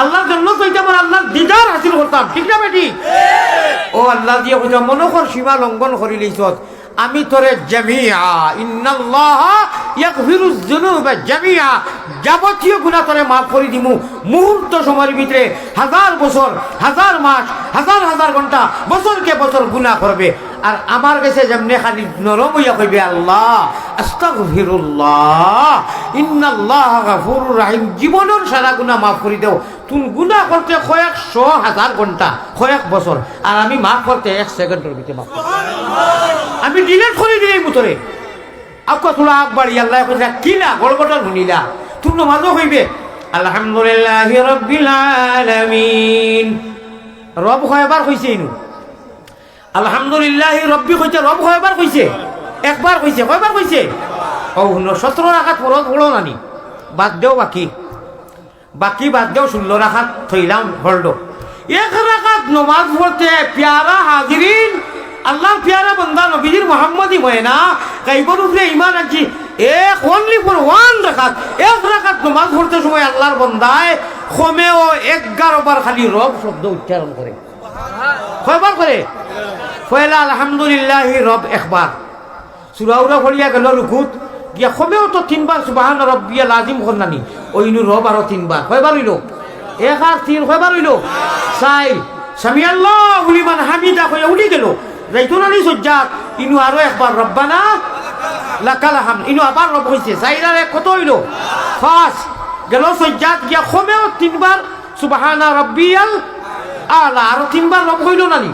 আল্লাহর জন্য কইতে আমার আল্লাহর দিদার হাসিল করতাম, ঠিক না বেটি? ও আল্লাহ দিয়ে কইতে মনে কর সীমা লঙ্ঘন করিলিস, আমি তোরে জামিআ, ইন্নাল্লাহা ইয়াগফিরুয যুনুবা জামিআ, যাবতীয় গুনাহ তোরে মাফ করে দিমু মুহূর্ত সময়ের ভিতরে। 1000 বছর, 1000 মাস, 1000 ঘন্টা, বছরকে বছর গুনাহ করবে, আর আমার কাছে যেমনে খালি নরম হইয়া কইবে আল্লাহ আস্তাগফিরুল্লাহ ইন্নাল্লাহা গাফুরুর রহিম, জীবনের সারা গুনাহ মাফ করে দেও। তুমি গুনাহ করতে কয়েকশো 1000 ঘন্টা, কয়েক বছর, আর আমি মাফ করতে 1 সেকেন্ডের ভিতরে মাফ, আমি ডিলেট করে দিই মুতরে। আপকা তোলা আকবর আল্লাহ কইরা কিলা গড়গড় শুনিলা, তুমি নমাজও হইবে আলহামদুলিল্লাহি রাব্বিল আলামিন। রব কয়বার কইছে ইনু? আলহামদুলিল্লাহি রব্বি কইছে, রব কয়বার কইছে? একবার কইছে। কয়বার কইছে? ও 17 রাকাত ফরজ পড়ো নানি, বাদ দেও বাকি বাদ দেও, 16 রাকাত থইলাম হলডো। 1 রাকাত নমাজ পড়তে প্যারা হাজিরিন, আল্লাহর প্যারা বান্দা নবীজির মোহাম্মদী ময়না গাইবর উপরে ঈমান আনছি, অনলি ফর 1 রাকাত, 1 রাকাত নমাজ পড়তে সময় আল্লাহর বান্দায় কমেও 11 বার খালি রব শব্দ উচ্চারণ করে। কয়বার করে? পয়লা আলহামদুলিল্লাহি রব একবার, সূরা পড়িয়া গেল রুকুত গিয়া কমেও তো 3 বার সুবহান রাব্বিয়াল আযীম করনানি, ওইনু রব আরো 3 বার। কয়বার হইল? 1 আর 3 কয়বার হইল? 4। সামি আল্লাহু লিমান হামিদা কইয়া উঠি গেল, যাইতুনানি সজ্জাত, ইনু আরো একবার রব্বানা লাকাল হামদ, ইনু আবার রব হইছে। 4 আর 1 কত হইল? 5। গেল সজ্জাত গিয়া কমেও 3 বার সুবহান রাব্বিয়াল আলা, আরো 3 বার রব হইল নানি।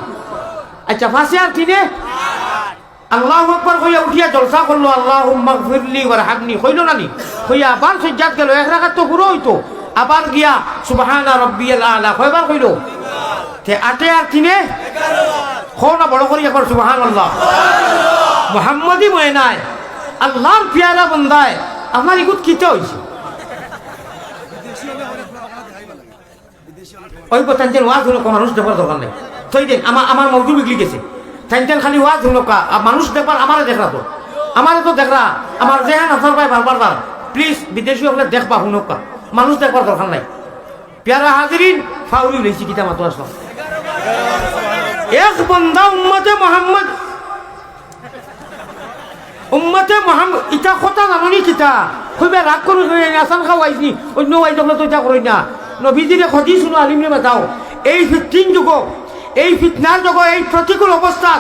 আচ্ছা 5 আর 3 আল্লাহু আকবার কইয়া উঠিয়া জলসা করলো, আল্লাহুম্মা গফিরলি ওয়ারহামনি কইল নানি, কইয়া আবার সজ্জাত গেল, 1 রাকাত তো পুরো হইতো, আবার গিয়া সুবহানা রাব্বিয়াল আলা কয়বার কইল? তে 8 আর 3 11 না বড় করি একবার সুবহানাল্লাহ। মুহাম্মদী ময়নায় আল্লাহর প্যারা বান্দায় আমার ইগুত কিতে হইছে, ওই পতাঞ্জের ওয়াজ হলো মানুষ দেখার দরকার নেই, থই দেন আমার মৌজু বিগলি গেছে, টাইন খালি ওয়াজ হলো মানুষ দেখবার, আমারে দেখরা তো, আমারে তো দেখরা, আমার যেহান আপনার ভাই বারবার প্লিজ বিদেশি হলে দেখবা শুনকা, মানুষ দেখবার দরকার নাই। প্যারা হাজিরিন ফাউলি লইছি কিতা মাতো আসলাম, এক বন্দা উম্মতে মোহাম্মদ ইটা কথা জানি কিতা কইবে রাগ করে আসান খাওয়াইছি, অন্য ওয়াইজ হলে তো এটা করি না। নবীজিরে খদি শুনো, আলিমরে বাতাও, এই ফিতনার যুগ, এই ফিতনার যুগ, এই প্রতিকূল অবস্থা,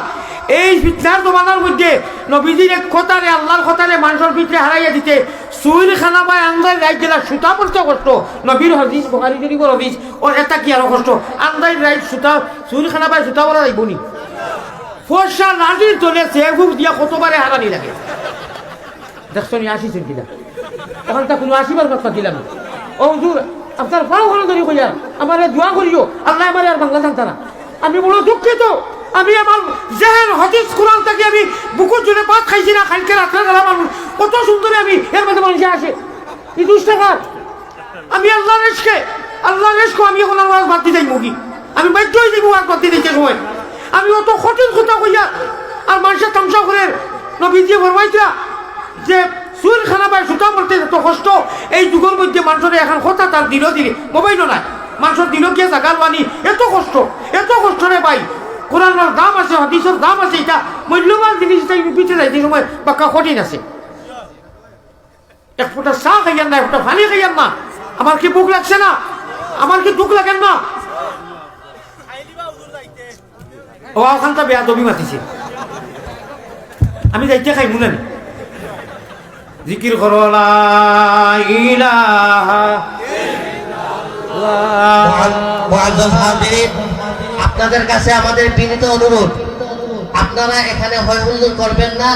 এই ফিতনার জমানার মধ্যে নবীজির এক কথারে, আল্লাহর কথারে মানুষের ভিতরে হারাইয়া দিতে সুইল খানা পাই আন্দাজ রাইট জেলা সুতা পড়তে কষ্ট নবীর হদিস বুখারী শরীফের হদিস ও এটা কি আরো কষ্ট আন্দাজ রাইট সুতা সুইল খানা পাই সুতা পড়া যাইব নি ফর্সা নাজির তোলে সেগুক দিয়া কতবারে হারানি লাগে দেখছো নি আসি চিন্তিলা এখন তা কোনো আসিবার কথা দিলাম না। ও হুজুর আপনার পাও কোনো ধরি কইয়া আমার দোয়া করিও আল্লাহ আমার আর বাংলা জানতা না আমি বড় দুঃখিত আমি আমার জেহেন হদিস কোরআন থেকে আমি বুকুর জুড়ে ভাত খাইছি না খাইকে রাত্রে গেলাম মানুষ কত সুন্দর আমি এর মধ্যে মানুষ আসে এই দুষ্টাঘাত আমি আল্লাহ রেশকে আমি এখন আর বাদ দিতে মুগি আমি বাধ্য হয়ে যাবো আর বাদ দিতে সময় আমি অত কঠিন কথা কইয়া আর মানুষের তামসা করে নবীজি ফরমাইতা যে সুইল খানা পায় সুতা মরতে এত কষ্ট এই যুগের মধ্যে মানুষের এখন কথা তার দিল দিলে মোবাইলও নাই মানুষের দিল গিয়ে জাগাল বানি এত কষ্ট রে ভাই কোরআনের দাম আছে হাদিসের দাম আছে এটা মূল্যবান জিনিসটা পিছিয়ে যায় যে সময় পাক্কা কঠিন আছে এক ফোঁটা চা খাইয়ান না এক ফোঁটা পানি খাইয়ান না আমার কি বুক লাগছে না আমার কি দুঃখ লাগেন না ও ওখানটা বেয়া দবি মাতিছে আমি যাইতে খাই মুনানি জিকির করো লা ইলাহা মুআজ্জাজ হাজিরিন, আপনাদের কাছে আমাদের বিনীত অনুরোধ, আপনারা এখানে হয় হুজুর করবেন না,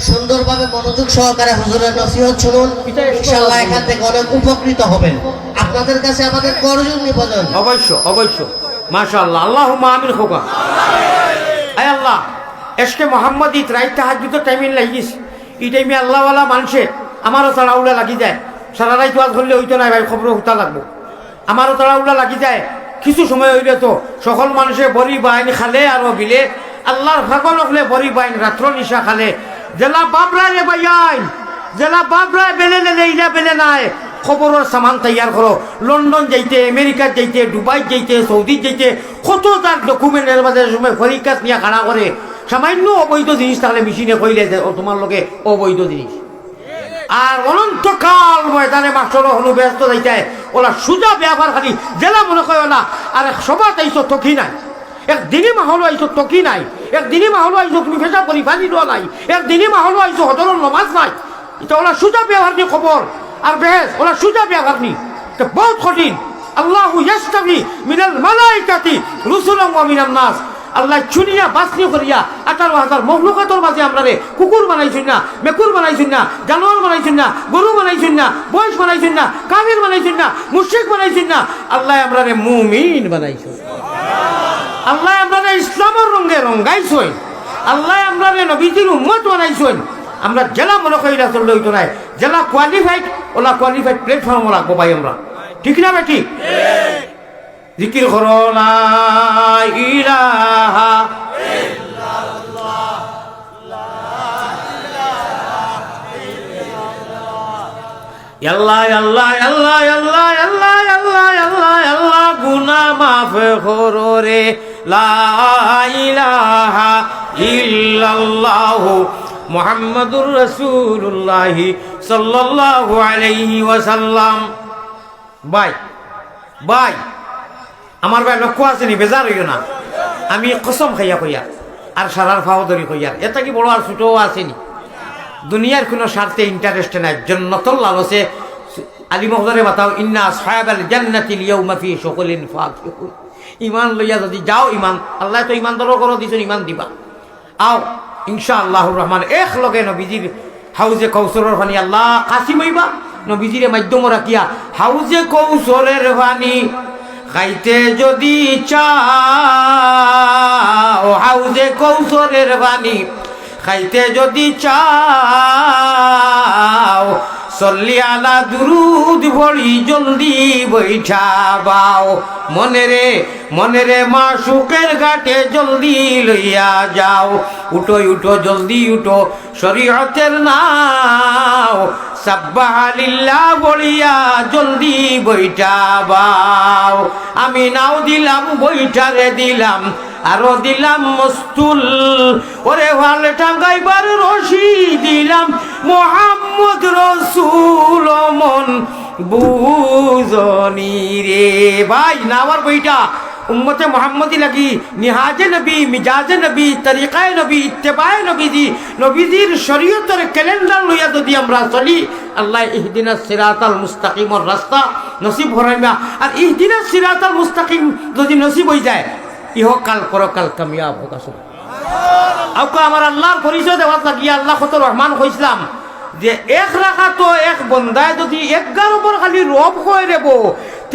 সুন্দরভাবে মনোযোগ সহকারে হুজুরের নসিহত শুনুন, ইনশাআল্লাহ এখান থেকে অনেক উপকৃত হবেন। আপনাদের কাছে আমাদের করজোড় নিবেদন। অবশ্য মাশাআল্লাহ আল্লাহুম্মা আমিন খোকা আয় আল্লাহ এসকে মোহাম্মদী রাইত তাহাজ্জুদের টাইমিং লাগিস এই টাইমে আল্লাহওয়ালা মানুষে আমারও তাড়াউলা লাগি যায় সারা রাইত ওয়াজ করলে হইতো না ভাই খবর হুতা লাগবো আমারও তাড়াউলা লাগি যায় কিছু সময় হইলে তো সকল মানুষে বড়ি বাইন খালে আরো বিলে আল্লাহর ভাগল হলে বড়ি বাইন রাত্র নিশা খালে জেলা বাবরা রে বাইন জেলা বাবরা বেলে নেইলা বেলে নাই খবরের সামান তৈয়ার করো লন্ডন যাইতে আমেরিকা যাইতে দুবাই যাইতে সৌদি যাইতে কত তার ডকুমেন্টের মাঝে সময় পরীক্ষা নিয়ে খাড়া করে সামান্য অবৈধ জিনিস তাহলে মেশিনে কইলে যে ও তোমার লোকে অবৈধ জিনিস আর অনন্তকাল ময়দানে মাস্টর হলো ব্যস্ত যাইতে ওলা সুজা ব্যবহার খালি জেলা মনে করে ওলা আর সবার তাইছো তকি নাই একদিনই মাহলো আইছো তকি নাই একদিনই মাহলো আইছো তুমি ফেসা করি পানি দেওয়া নাই একদিনই মাহলো আইছো হজরের নমাজ নাই এটা ওলা সুজা ব্যবহার নিয়ে খবর আর বেহেস ওলা সুজা ব্যবহার নি বহুত কঠিন আল্লাহু ইয়াস্তাফি মিনাল মালাইকাতি রুসুলাম ওয়া মিনান নাস আল্লাহ চুনিয়া বাসনি করিয়া 18,000 মখলুকাতের মাঝে আমরা রে কুকুর বানাইছেন না মেকুর বানাইছেন না জানোয়ার বানাইছেন না গরু বানাইছেন না বয়স বানাইছেন না কাফির বানাইছেন না মুশরিক বানাইছেন না আল্লাহ আমরা রে মুমিন বানাইছেন আল্লাহ আমরা রে ইসলামের রঙে রঙাইছেন আল্লাহ আমরা রে নবীজির উম্মত বানাইছেন আমরা জেলা মনে করি না চললে হইতো নাই জেলা কোয়ালিফাইড ওলা কোয়ালিফাইড প্ল্যাটফর্ম রাখবো ভাই আমরা ঠিক না বেটি জিকির করো লা ইলাহা ইল্লাল্লাহ আল্লাহ আল্লাহ আল্লাহ আল্লাহ আল্লাহ আল্লাহ আল্লাহ আল্লাহ গুনাহ মাফ করো রে লা ইলাহা ইল্লাল্লাহ মুহাম্মাদুর রাসূলুল্লাহ সাল্লাল্লাহু আলাইহি ওয়াসাল্লাম ভাই আমার ভাই লক্ষ্য আসেনি বেজার হইল না আমি কসম খাইয়া কইয়া আর সারার ফাওদরি কইয়া এটা কি বড় আর ছোটও আসেনি দুনিয়ার কোনো স্বার্থে ইন্টারেস্টে নাই জান্নাতুল লালসে আলী মহদরে বাতাও ইন্না আসহাবাল জান্নাতিল ইয়াউমা ফি শুগলিন ফাকিহুন ঈমান লইয়া যদি যাও ঈমান আল্লাহ তো ঈমানদারও করে দিছেন ঈমান দিবা আও ইনশাআল্লাহুর রহমান এক লগে নবীজির হাউজে কৌসরের পানি আল্লাহ কাসিম হইবা নবীজির মাধ্যম রাখিয়া হাউজে কৌসরের পানি খাইতে যদি চাও হাউজে কৌসরের পানি খাইতে যদি চাও সল্লি আলা দুরুদ ভরি জলদি বৈঠা বাও মনে রে মাশুকের ঘাটে জলদি লইয়া যাও উঠো জলদি উঠো শরীয়তের নাও সাব্বাহ লিল্লাহ বলিয়া জলদি বৈঠা বাও আমি নাও দিলাম বৈঠারে দিলাম আরো দিলাম মস্তুল ওরে ভাল টাঙ্গাইবার রশি দিলাম মোহাম্মদ রসুল মন বুঝনি রে ভাই না আমার বইটা উম্মতে মোহাম্মদী লাগি নিহাজে নবী মিজাজে নবী তরিকায় নবী ইত্তেবায় নবীজি নবীজির শরীয়তের ক্যালেন্ডার লইয়া যদি আমরা চলি আল্লাহ ইহদিনাস সিরাতাল মুস্তাকিমর রাস্তা নসিব হরাইবা। আর ইহদিনাস সিরাতাল মুস্তাকিম যদি নসিব হয়ে যায় ইহকাল পরকাল কামিয়াব হোক। আসলে আউকা আমার আল্লাহর পরিচয় দেওয়ার লাগিয়া আল্লাহ কত রহমান কইসলাম যে এক রাখা তো এক বন্দায় যদি 11 পর খালি রব হয়ে দেব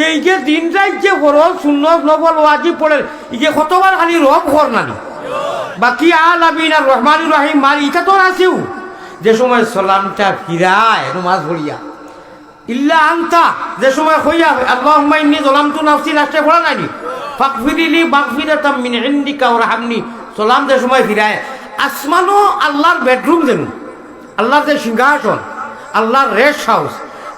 এই যে দিন রাত যে ফরজ সুন্নত নফল ওয়াজিব পড়ে ইকে কতবার খালি রব হর নানি বাকি আলামিন আর রহমানুর রহিম মার ইটা তো আছেও যে সময় সালামটা ফিরায় নামাজ পড়িয়া ইল্লা আনতা যে সময় হইয়া আল্লাহুম্মা ইন্নী যালামতু নাফসি রাষ্ট্রে পড়া নানি ফাগফিরলি মাগফিরাতাম মিন ইনদিকা ওয়ারহামনি সালাম যে সময় ফিরায় আসমানও আল্লাহর বেডরুম যেন আল্লাহর যে সিংহাসন আল্লাহর রেস্ট হাউস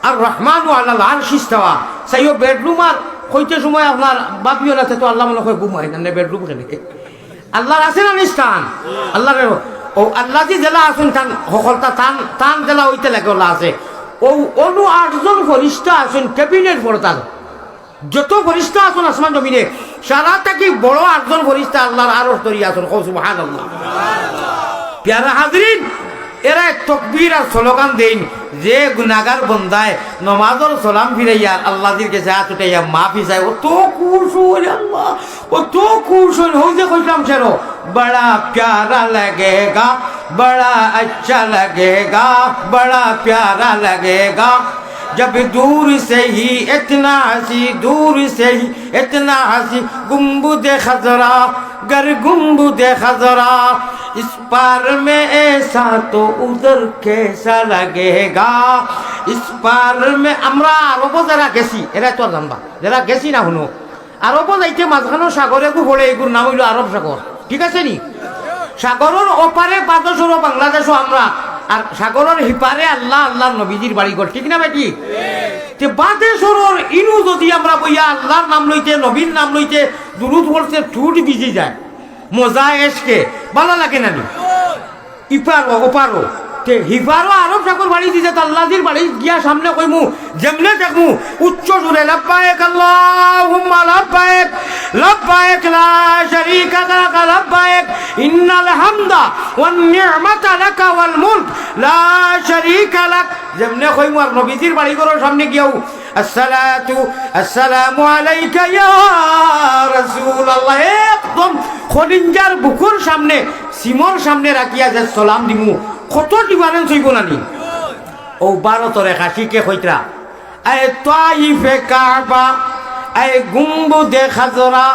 আর রহমানু আল্লাহ আরশি ইস্তাওয়া সাইও বেডরুম আর কইতে সময় আপনার বাপিও না তো আল্লাহ মনে হয় ঘুমায় না বেডরুম কেনে আল্লাহর আছে না স্থান আল্লাহর ও আল্লাহ যে জেলা আছেন টান সকলটা টান টান জেলা হইতে লাগে ওলা আছে ও অনু 8 জন ফরিস্তা আছেন ক্যাবিনেট ফরতাল যত ফরিস্তা আছেন আসমান জমিনে সারা থেকে বড় 8 জন ফরিস্তা আল্লাহর আরশ ধরি আছেন সুবহানাল্লাহ। প্যারা হাজরিন এরা তকবীর আর স্লোগান দেন যে গুনাহগার বন্দায় নমাজর সালাম ফিরাইয়া আল্লাহর কাছে হাত উঠাইয়া মাফি চায় ও তো খুশি আল্লাহ ও তো খুশি হই যে কইলাম সেরো বড়া প্যারা লাগেগা বড়া আচ্ছা লাগেগা বড়া প্যারা লাগেগা जब दूर से ही इतना हंसी दूर से ही इतना हंसी गुम्बद खजरा गर गुम्बद खजरा इस पार में ऐसा तो उधर कैसा लगेगा इस पार में আমরা আরব যারা গেছি এরা তো জানবা যারা গেছি না শুনো আরব যাইতে মাঝখানো সাগরে গু পড়ে এগুর নাম হইল আরব সাগর ঠিক আছে নি সাগরের ওপারে বাদশর বাংলাদেশও আমরা আর সাগরের হিপারে আল্লাহ আল্লাহর নবীজির বাড়িঘর ঠিক না বেটি যে বাদেশ্বরের ইনু যদি আমরা বইয়া আল্লাহর নাম লইতে নবীর নাম লইতে দুরুদ পড়তে ঠুট ভিজে যায় মজা এসকে ভালো লাগে না নি ইপারো ওপারো তে হিপারো আরব সাগর বাড়ি দিছে তো আল্লাহজির বাড়ি গিয়া সামনে কইমু যেমনে দেখমু উচ্চ সুরে লাব্বাইক আল্লাহুম্মা লাব্বাইক লাব্বাইক লা শারীকা লাক লাব্বাইক ইন্নাল হামদা ওয়ান নি'মাতা লাকা ওয়াল মুলক লা শারীকা লাক যেমনে কইমু আর নবীজির বাড়ি ঘরের সামনে গিয়াও আসসালাতু আসসালামু আলাইকা ইয়া রাসূলুল্লাহ একদম খদিজার বুকুর সামনে সিমর সামনে রাখিয়া যে সালাম দিমু কত ডিফারেন্স হইব নানি ও 12 রেখা শিখে কইতরা আয় তাইফে কাবা আয় গুম্বুদে খাজরা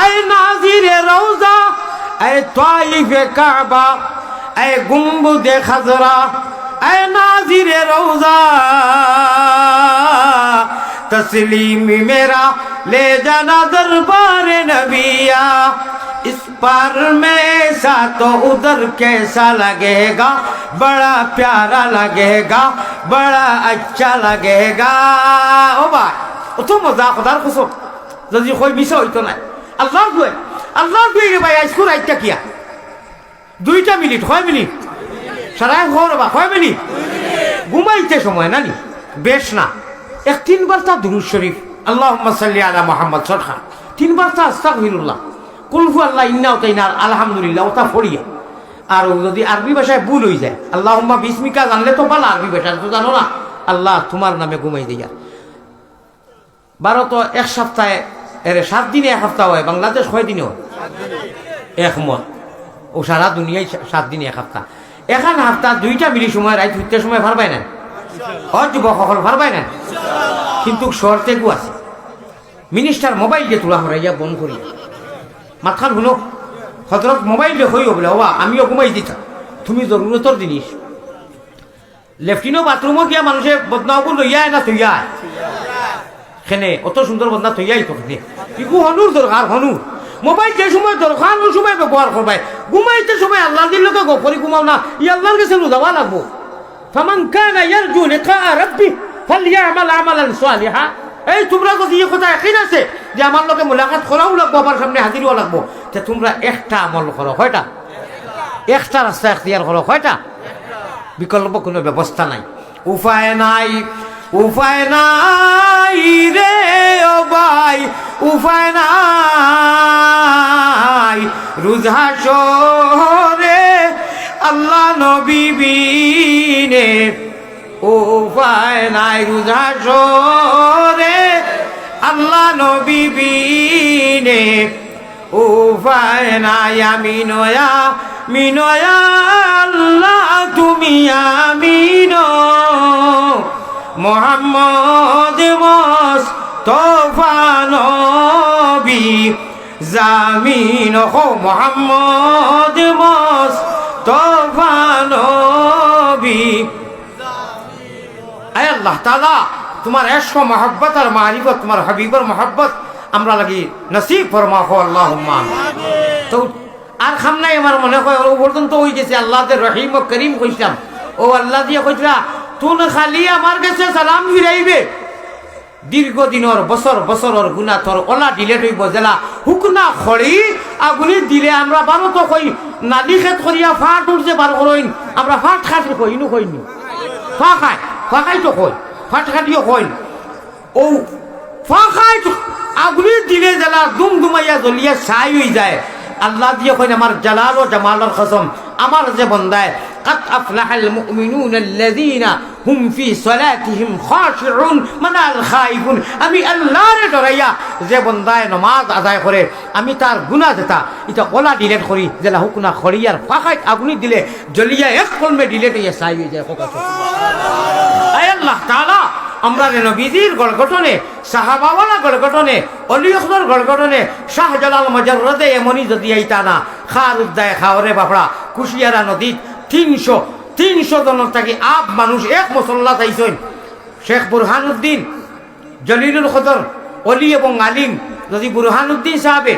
আয় নাজিরে রওজা আয় তাইফে কাবা আয় গুম্বুদে খাজরা আয় নাজিরে রওজা तस्लीम मेरा ले जाना दरबार नबिया इस पार में ऐसा तो उधर कैसा लगेगा बड़ा प्यारा लगेगा बड़ा अच्छा लगेगा ओ भाई ओ तो मजा खुदार खुशो যদি কই মিছা হইতো না আল্লাহর দুই রে ভাই আজকে রাইটটা কিয়া 2টা মিনিট 6 মিনিট সারা ঘর বা 6 মিনিট ঘুমাইতে সময় নানি বেশ না এক 3 বার তা দুরূদ শরীফ আল্লাহুম্মা সাল্লি আলা মুহাম্মদ সরখা 3 বার তা আস্তাগফিরুল্লাহ কুল হু আল্লাহ ইন্না ওতাইনা আলহামদুলিল্লাহ ওটা পড়িয়া আর যদি আরবি ভাষায় ভুল হই যায় আল্লাহুম্মা বিসমিকা জানলে তো ভালো আরবি ভাষা তো জানো না আল্লাহ তোমার নামে ঘুমাই দিয়া 12 তো এক সপ্তাহে এর 7 দিনে এক সপ্তাহ হয় বাংলাদেশ কয় দিনে হয় 7 দিনে একমত ও সারা দুনিয়ায় 7 দিনে এক সপ্তাহ এখন সপ্তাহ 2টা মিলি সময় রাত হইতে সময় পারবাই না যুবক সকল পারবাই না কিন্তু শর্তে গু আছে মিনিস্টার মোবাইল দিয়ে তোলা হরাইয়া বন্ধ করিয়া মাথার শুনো হজরত মোবাইল দিয়ে হইও বলে ওবা আমিও ঘুমাই দিতাম তুমি জরুরতর জিনিস লেফটিনও বাথরুমও গিয়া মানুষে বদনাবু লইয়া না থইয়া সেনে অত সুন্দর বদনা থইয়াই তো ইগু হনুর দরকার হনুর মোবাইল যে সময় দরকার ওই সময় ব্যবহার করবাই ঘুমাইতে সময় আল্লাহ দিল লোকে গফরি ঘুমাও না ই আল্লাহর কাছে যাওয়া লাগবো ফামান কানা ইয়ারজু লিকা রাব্বি ফালইআমাল আমালান সালিহা এই তোমরা যদি এই কথা একই আছে যে আমার লোকে মুলাকাত করাও লাগবো আমার সামনে হাজির হওয়া লাগবো তে তোমরা একটা আমল করো কয়টা একটা রাস্তা এখতিয়ার করো কয়টা বিকল্প কোনো ব্যবস্থা নাই উপায় নাই রে ও ভাই উপায় নাই রুজা শহরে আল্লাহ নবী বিনে উপায় নাই রুজা শহরে আল্লাহ নবী বিনে উপায় নাই আমি নয়া আল্লাহ তুমি আমিন মোহাম্মদ মুস্তাফা নবী জামিন হো মোহাম্মদ মুস্তাফা নবী আয় আল্লাহ তাআলা তোমার ইশক মোহাব্বত আর মারিফত তোমার হাবিবের মোহাব্বত আমরা লাগি নসিব ফরমা হো আল্লাহুম্মা তো আর খামনাই আমার মনে হয় ও পর্যন্ত হয়ে গেছে আল্লাহ রহিম ও করিম কইতাম ও আল্লাহ দিয়ে কইরা তুন খালি আমার কাছে সালাম ফিরাইবে দীর্ঘদিনের বছর গুণা তোর ওলা ডিলেট হইব জেলা হুকনা খড়ি আগুনি দিলে আমরা বারো তো কই নালি খেত করিয়া ফাট উঠছে বার করইন আমরা ফাট খাটি কই ইনু কইনি ফাঁকাই তো কই ফাট খাটিও কই ও ফাঁকাই আগুনি দিলে জেলা দুমদুমাইয়া জ্বলিয়া ছাই হয়ে যায় আল্লাহ দিয়ে কইন আমার জালাল ও জামালের কসম আমার যে বান্দায় قد أفلح المؤمنون الذين هم في صلاتهم خاشعون من الخائفون আমি আল্লাহর ডরাইয়া যে বান্দায় নামাজ আদায় করে আমি তার গুনাহ যেটা এটা ওলা ডিলিট করি জেলা হুকনা খড়িয়ার ফাঁকায় আগুনি দিলে জ্বলিয়া এক কলমে ডিলিট হইয়া ছাই হয়ে যায় সুবহানাল্লাহ আয় আল্লাহ তাআলা আমরা নবীজির গড়গঠনে সাহাবাওয়ালা গড়গঠনে অলিয়খদের গড়গঠনে শাহজালাল মজররদে এমনি যদি আইতা না খার উদ্দায় খাওরে বাপড়া কুশিয়ারা নদী 300 জনের থাকি আপ মানুষ এক মুসল্লা চাইছেন শেখ বুরহানুদ্দিন জলিলুল কদর অলি এবং আলিম যদি বুরহানুদ্দিন সাহেবে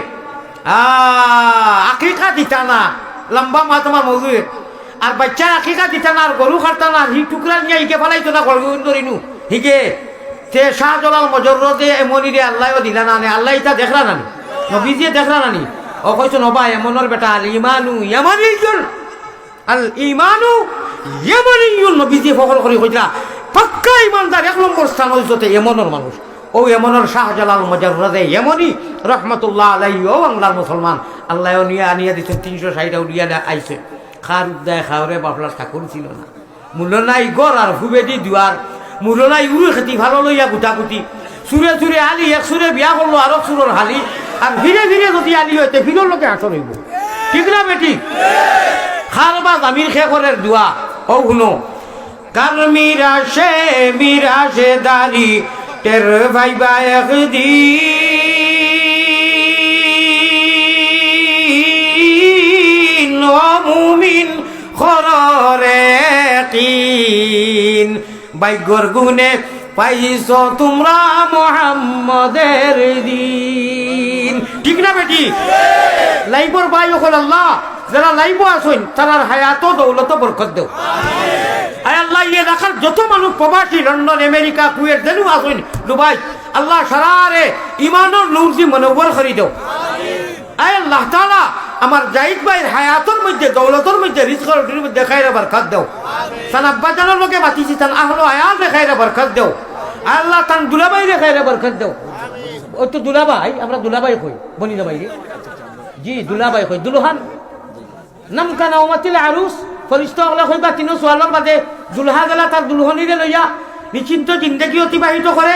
আকিকা দিতা না লম্বা মা তোমার মজুর আর বাচ্চা আকিকা দিতা না আর গরু খারতা না হি টুকরা নিয়ে হিকে ফেলাইতো না গরিনু হিকে সে শাহজালাল মজররদে এমনি রে আল্লাহও দিলা না আল্লাহ ইটা দেখলা না নবীজিয়ে দেখলা না ও কইছো নবা এমনের বেটা আল ইমানু ইয়ামানিয়ুল আল ইমানু ইয়ামানিয়ুল নবীজি ফখর করে কইলা পাক্কা ইমানদার এক নম্বর স্থান হইতে এমনের মানুষ ও এমনের শাহজালাল মজররদে এমনি রহমাতুল্লাহ আলাইহি ও বাংলার মুসলমান আল্লাহও নিয়ে আনিয়া দিতেন 360 উড়িয়া আইছে খার উদ্দায় খাওরে বাপলার ঠাকুর ছিল না মূল্য নাই গড় আর হুবেদি দুয়ার মূল্য নাই উড়ে খেতি ভালো লইয়া গুটাগুটি সুরে আলি এক সুরে বিয়া করলো আর সুরের হালি আর ভিড়ে যদি আলি হইতে ভিড়ের লোকে আসর হইব ঠিক না বেটি খারবা জামির শেখরের দোয়া ও শুনো কার মিরাশে দারি টের ভাইবা একদিন মুমিন খররে কিন বাইগর গুনে পাইছ তোমরা মুহাম্মদের দিন ঠিক না বেটি লাইবর বাই হল আল্লাহ যারা লাইব আসুন তারার হায়াত দৌলত বরকত দেও আয় আল্লাহ ইয়ে রাখার যত মানুষ প্রবাসী লন্ডন আমেরিকা কুয়েত যেন আসুন দুবাই আল্লাহ সারারে ইমানের নূরজি মনোবর করে দেও আয় আল্লাহ তাআলা আমার জাহিদ ভাইয়ের হায়াতের মধ্যে দৌলতের মধ্যে রিজকের মধ্যে খায়রে বরকত দেও তান আব্বা জানের লোকে বাতিছি তান আহলো আয়াতে খায়রে বরকত দেও আল্লাহ তান দুলাভাইরে খায়রে বরকত দেও ও তো দুলাভাই আমরা দুলাভাই কই বনি না ভাই জি দুলাভাই কই দুলহান নাম কানা উমাতিল আরুস ফরিস্তা ওলা কইবা তিনো সোয়ালর বাদে দুলহা গেলা তার দুলহনিরে লইয়া নিশ্চিন্ত জিন্দেগি অতিবাহিত করে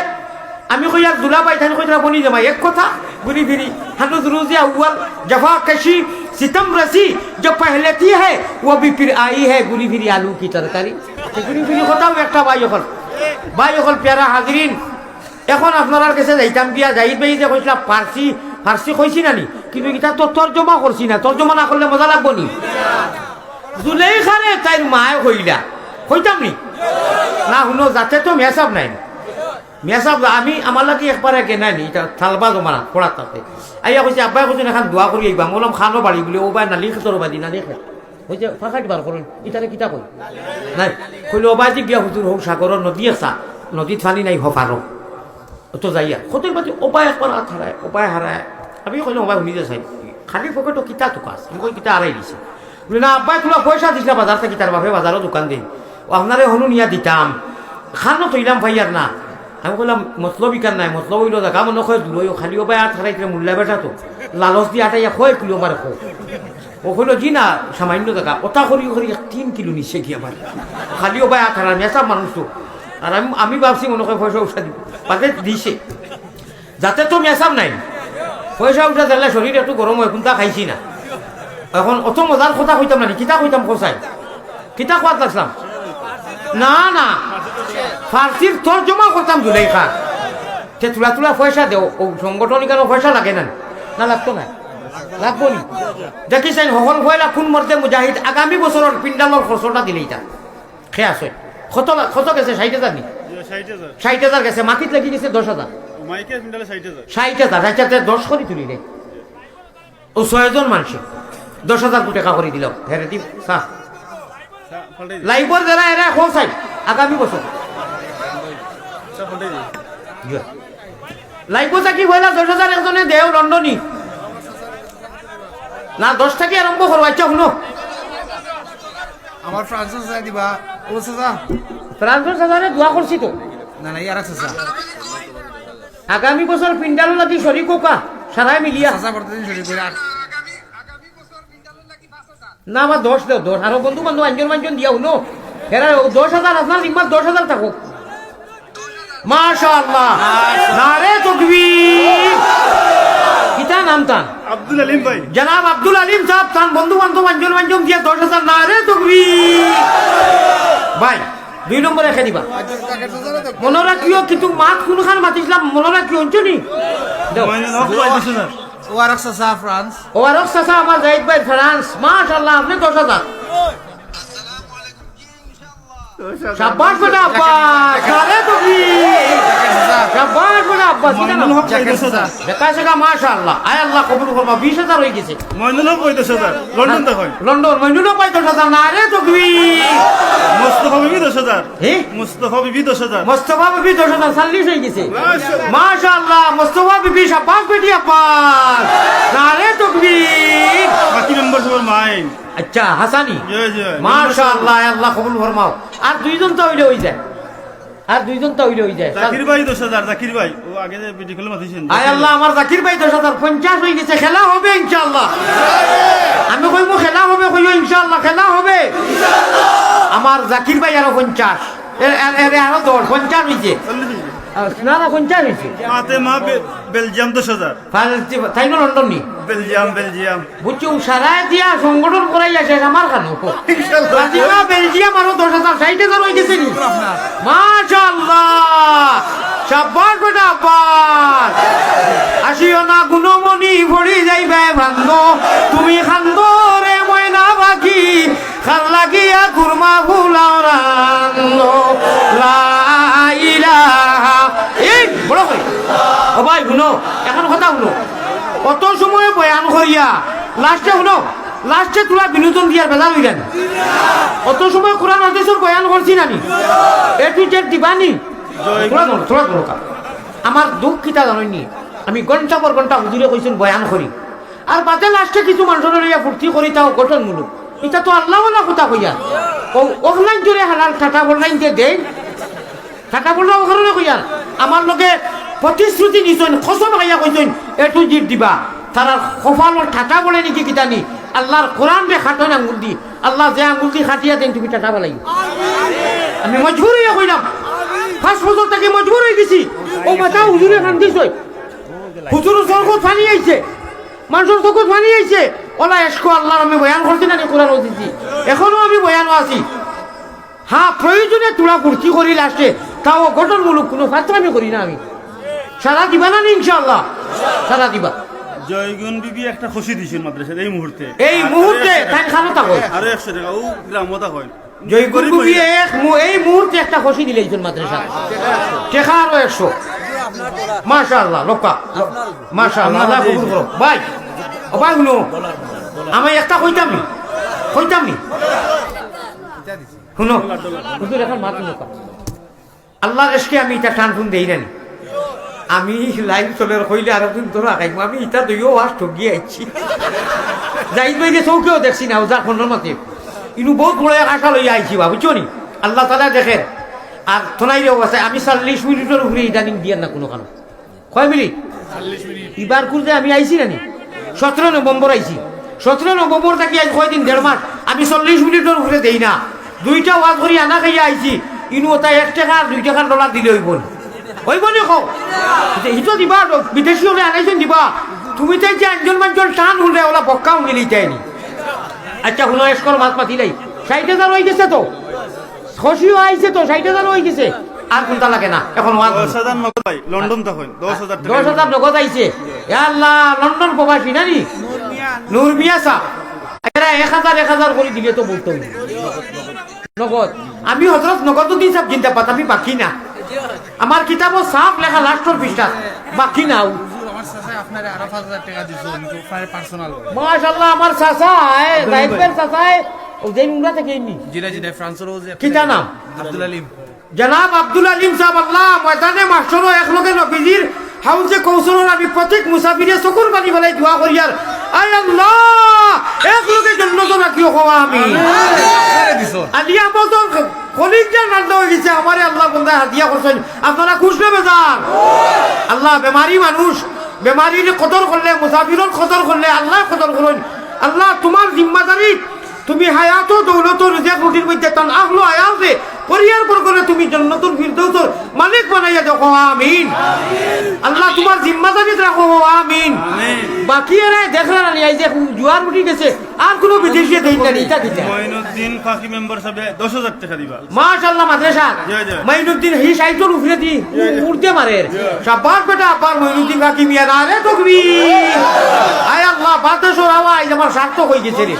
আমি কই আর দুলাভাই তাই কইরা বনি জামাই এক কথা ঘুরি ফিরি হানুজ রোজে अव्वल जफा कशी सितम रसी जो पहले थी है वो भी फिर आई है घुरी फिरी आलू की तरकारी ঘুরি ফিরি কথাও একটা ভাই হল প্যারা হাজরিন এখন আপনার কাছে যাইতাম গিয়া জাহিদ ভাই যে কইছিলাম ফার্সি কইছি নানি কিন্তু এটা তো তর্জমা করছি না তর্জমা না করলে মজা লাগবো নি জুলেখারে তাই মায় কইলা কইতাম নি না শুনো যাতে তো মেসাব নাই মেসাব আমি আমার লাগে একবারে কেনাইনি এটা থালবা জমানা পড়ার তাতে আইয়া কইছে আব্বাই কইছেন এখন দোয়া করি আইবা বললাম খানো বাড়ি বলে ও বাই নালি খেতর বাদি না দেখে কইছে ফাঁকাটি বার করুন ইটারে কিতা কই নাই কইলে ও বাজি গিয়া হুজুর হোক সাগরের নদী আসা নদীত ফানি নাই হফারো তো যাইয়া খতের বাজি ওপায় একবার হারায় ওপায় হারায় আমি কইলে ওবাই শুনি যে চাই খালি পকেটও কিতা টুকাস আমি কই কিতা আড়াই দিছে বলে না আব্বাই তোলা পয়সা দিছিলা বাজার থেকে তার বাপে বাজারও দোকান দিন ও আপনারে হনু নিয়া দিতাম খানো তৈলাম ভাইয়ার না আমি বললাম মতলবই কার নাই, মতলব হইল দেখা মনে হয় দূরই খালিও পায় আট হারাইতে মূল্যা বেটা তো লালচ দিয়ে আটাইয়া খয় কিলো আমার খো ও হইল জি না সামান্য দেখা ওটা করি করি 3 কিলো নিচ্ছে কি আমার খালিও পায় আট হারার মেসা মানুষ তো। আর আমি ভাবছি মনে হয় পয়সা উঠা দিব পাতে দিছে যাতে তো মেসাব নাই, পয়সা উঠা দিলে শরীর একটু গরম হয় কোনটা খাইছি না। এখন অত মজার কথা কইতাম না, কিতা কইতাম কোথায় কিতা খোয়াত লাগলাম না না ফার্সির তর্জমা করতাম জুলেখা সে তুলা তুলা পয়সা দেও ও সংগঠনিক পয়সা লাগে না না লাগতো না লাগবো নি দেখিছেন সকল পয়লা কোন মর্দে মুজাহিদ আগামী বছরের পিন্ডালর খরচটা দিলেই তা খেয়ে আসে কত গেছে 60,000 নি 60,000 গেছে মাটিত লাগি গেছে 10,000 60,000 আচ্ছা 10 করে তুলি রে ও 6 জন মানুষ 10,000 টাকা করে দিল হেরে দি সা লাইবর যারা এরা খোঁচাই আগামী বছর লাইব চাকি হইলা 10,000 একজনে দেও লন্ডনী না 10 থেকে আরম্ভ করো। আচ্ছা শুনো আমার ফ্রান্সেস যাই দিবা ও চাচা ফ্রান্সের সাজারে দোয়া করছি তো না না ইয়ার চাচা আগামী বছর পিন্ডালো লাগি শরীর কোকা সারাই মিলিয়া চাচা প্রতিদিন শুরু করে আর না আমার 10 দেও 10 আরো বন্ধু বান্ধব আঞ্জন দিয়া শুনো এরা 10,000 আপনার ইমান 10,000 থাকো মাশাআল্লাহ নারে তাকবীর কিতা নাম তান আব্দুল আলিম ভাই জনাব আব্দুল আলিম সাহেব তান বন্ধু বান্ধব আঞ্জন দিয়া 10,000 নারে তাকবীর ভাই 2 নম্বরে রেখে দিবা মনে রাখিও কিন্তু মাত কোনখান মাতিছিলাম মনে রাখিও অঞ্চনি দাও ও আর চাচা ফ্রান্স ও আর চাচা আমার জাহিদ ভাই ফ্রান্স মাশাআল্লাহ আপনি 10,000 শাবাশ বেটা আব্বাস নারে তাকবীর শাবাশ বেটা আব্বাস কিনা নাম দেখা সেটা মাশাআল্লাহ আয় আল্লাহ কবুল করবা 20,000 হয়ে গেছে মইনুল ভাই 10,000 লন্ডন দেখো লন্ডন মইনুল ভাই 10,000 নারে তাকবীর মুস্তাফা বিবি 10,000 হে মুস্তাফা বিবি 10,000 মুস্তাফা বিবি 10,000 40 হয়ে গেছে মাশাআল্লাহ মুস্তাফা বিবি শাবাশ বেটি আব্বাস নারে তাকবীর বাকি মেম্বার সবার মাইন আচ্ছা হাসানি জয় জয় মাশাআল্লাহ আল্লাহ কবুল ফরমাও আর 2 জন তো হইলে হই যায় আর 2 জন তো হইলে যায় জাকির ভাই 10,000 জাকির ভাই ও আগে যে ভিডিও কল মাতিছেন আয় আল্লাহ আমার জাকির ভাই 10,050 হয়ে গেছে খেলা হবে ইনশাআল্লাহ আমি কইবো খেলা হবে কইও ইনশাআল্লাহ খেলা হবে ইনশাআল্লাহ আমার জাকির ভাই আরো 50 এর আরো 50 হইছে না না 50 হইছে মাতে মা বেলজিয়াম 10,000 তাই না লন্ডন নি বেলজিয়াম বুঝছো সারায় দিয়া সংগঠন করাই আছে আমার কানো ইনশাআল্লাহ বেলজিয়াম আরো 10,000 60,000 হয়ে গেছে নি মাশাআল্লাহ শাবাশ বেটা আব্বাস আসিও না গুণমণি ভরি যাইবে ভাঙ্গ তুমি খান্দ রে ময়না বাকি খাল লাগিয়া কুরমা ফুলাও রান্নো লা ইলাহা এই বড় কই ও ভাই শুনো এখন কথা শুনো কত সময় বয়ান করিয়া লাস্টে শুনো লাস্টে তোরা বিনোদন দিয়ার বেলা হইলেন কত সময় কোরআন হাদিসের বয়ান করছি নানি এ টু জেড দিবানি থোড়া আমার দুঃখ কিতা জানি আমি ঘন্টা পর ঘন্টা হুজুরে কইছেন বয়ান করি আর বাদে লাস্টে কিছু মানুষের লইয়া ফুর্তি করি তাও গঠনমূলক এটা তো আল্লাহ ওলা কথা কইয়া ও অফলাইন জুড়ে হালাল টাটা অনলাইন যে দেয় টাটা বললে ওখানে কইয়া আমার লগে প্রতিশ্রুতি নিছেন খসম খাইয়া কইছেন এ টু জেড দিবা তারা কপালর টাটা বলে নাকি কিতানি আল্লাহর কোরআন রে খাটন আঙ্গুল দি আল্লাহ যে আঙ্গুল দি খাটিয়া দেন তুমি টাটা বলাই আমি মজবুর হইয়া কইলাম 5 বছর থেকে মজবুর হয়ে গেছি ও মাথা হুজুরে কান্দিস হুজুর চোখত পানি আইছে মানুষের চোখত পানি আইছে ওলা এসকো আল্লাহর আমি বয়ান করছি না কোরআন দিছি এখনো আমি বয়ান আছি হ্যাঁ প্রয়োজনে তোরা ফুর্তি করি লাস্টে তাও গঠনমূলক কোনো ফাত্রামি করি না আমি সারা দিবা না ইনশাআল্লাহ সারা দিবা জয়গুণ বিবি একটা খুশি দিছেন মাদ্রাসায় এই মুহূর্তে তাই খানো থাকো আরো 100 টাকা ও গ্রামতা হয় জয়গুণ বিবি এই মুহূর্তে একটা খুশি দিলেইছেন মাদ্রাসা টাকা আরো 100 মাশাআল্লাহ লোকা মাশাআল্লাহ আল্লাহ কবুল করো ভাই ও ভাই শুনো আমি একটা কইতাম নি শুনো হুজুর এখন মাত লোকা আল্লাহর ইশকে আমি এটা টানফুন দেই না আমি লাইভ চলে কইলে আরো দিন ধরে আগাইম আমি ইটা দুইও ওয়াশ ঠগিয়ে আইছি যাই বাইরে চৌকেও দেখছি না ওজা খন্ডর মতে ইনু বহুত বড় এক আশা লইয়া আইছি বা বুঝছো নি আল্লাহ তাআলা দেখেন আর থনাইরেও আছে আমি 40 মিনিটের উপরে ইদানিং দিয়ার না কোনো কারণ কয় মিনিট এবার করতে আমি আইছি নানি 17 নভেম্বর আইছি 17 নভেম্বর থাকি আজ কয়দিন 1.5 মাস আমি 40 মিনিটের উপরে দেই না দুইটা ওয়াজ করি আনা খাইয়া আইছি ইনু ওটা 1 টাকা আর 2 টাকার ডলার দিলে হইব নি কও হিতো দিবা বিদেশি হলে আনাইছেন দিবা তুমি তাই যে একজন মানুষজন টান হলে ওলা বক্কা উঙ্গিলি চাইনি আচ্ছা হুনো এসকর মাছ পাতি নাই 60,000 হয়ে গেছে তো খসিও আইছে তো 60,000 হয়ে গেছে আর কোনটা লাগে না এখন 10,000 নগদ ভাই লন্ডন তখন 10,000 টাকা 10,000 নগদ আইছে ইয়া আল্লাহ লন্ডন প্রবাসী নানি নূর মিয়া সাহ এরা 1,000 করে দিলে তো বলতো নগদ আমি হযরত নগদ দিন সব চিন্তা পাত আমি বাকি না আমার কিতাবও সাফ লেখা লাস্টের পৃষ্ঠা বাকি না আমার চাচা আপনারে আরো 5,000 টাকা দিছো কিন্তু আপনার পার্সোনাল মাশাআল্লাহ আমার চাচা রাইবের চাচা ও যেই উমরা থেকে এমনি জিনা ফ্রান্সের ও যে কিতা নাম আব্দুল আলিম জনাব আব্দুল আলিম সাহেব আল্লাহ ময়দানে মাস্টারও একলগে নবীজির হাউজে কৌশলের আমি প্রত্যেক মুসাফিরে চকুর পানি ফেলাই দোয়া করি আর আয় আল্লাহ একলগে জন্নত রাখিও হওয়া আমি আদি আমাদের কলিজা রান্না হয়ে গেছে আমারে আল্লাহ বন্দায় হাতিয়া করছেন আপনারা খুশ না বেজার আল্লাহ বেমারি মানুষ বেমারির কদর করলে মুসাফিরের কদর করলে আল্লাহ কদর করেন আল্লাহ তোমার জিম্মাদারি তুমি হায়াত দৌলত রিজিক রুটির মধ্যে তন আহলো আয়াতে পরিয়ার পর করে তুমি জান্নাতুল ফিরদাউসের মালিক বানাইয়া দেখো আমিন আল্লাহ তোমার জিম্মাদারি রাখো আমিন বাকি এরা দেখলা না এই যে জুয়ার উঠি গেছে আর কোনো বিদেশি দেই না এটা দিতে মঈনুদ্দিন ফাকি মেম্বার সাহেব 10,000 টাকা দিবা মাশাআল্লাহ মাদ্রাসা মঈনুদ্দিন হি সাইটর উফরে দি উড়তে মারে শাবাশ বেটা আবার মঈনুদ্দিন ফাকি মিয়া না রে তাকবীর আয় আল্লাহ বাতাসর আওয়াজ আমার সার্থক হয়ে গেছে রে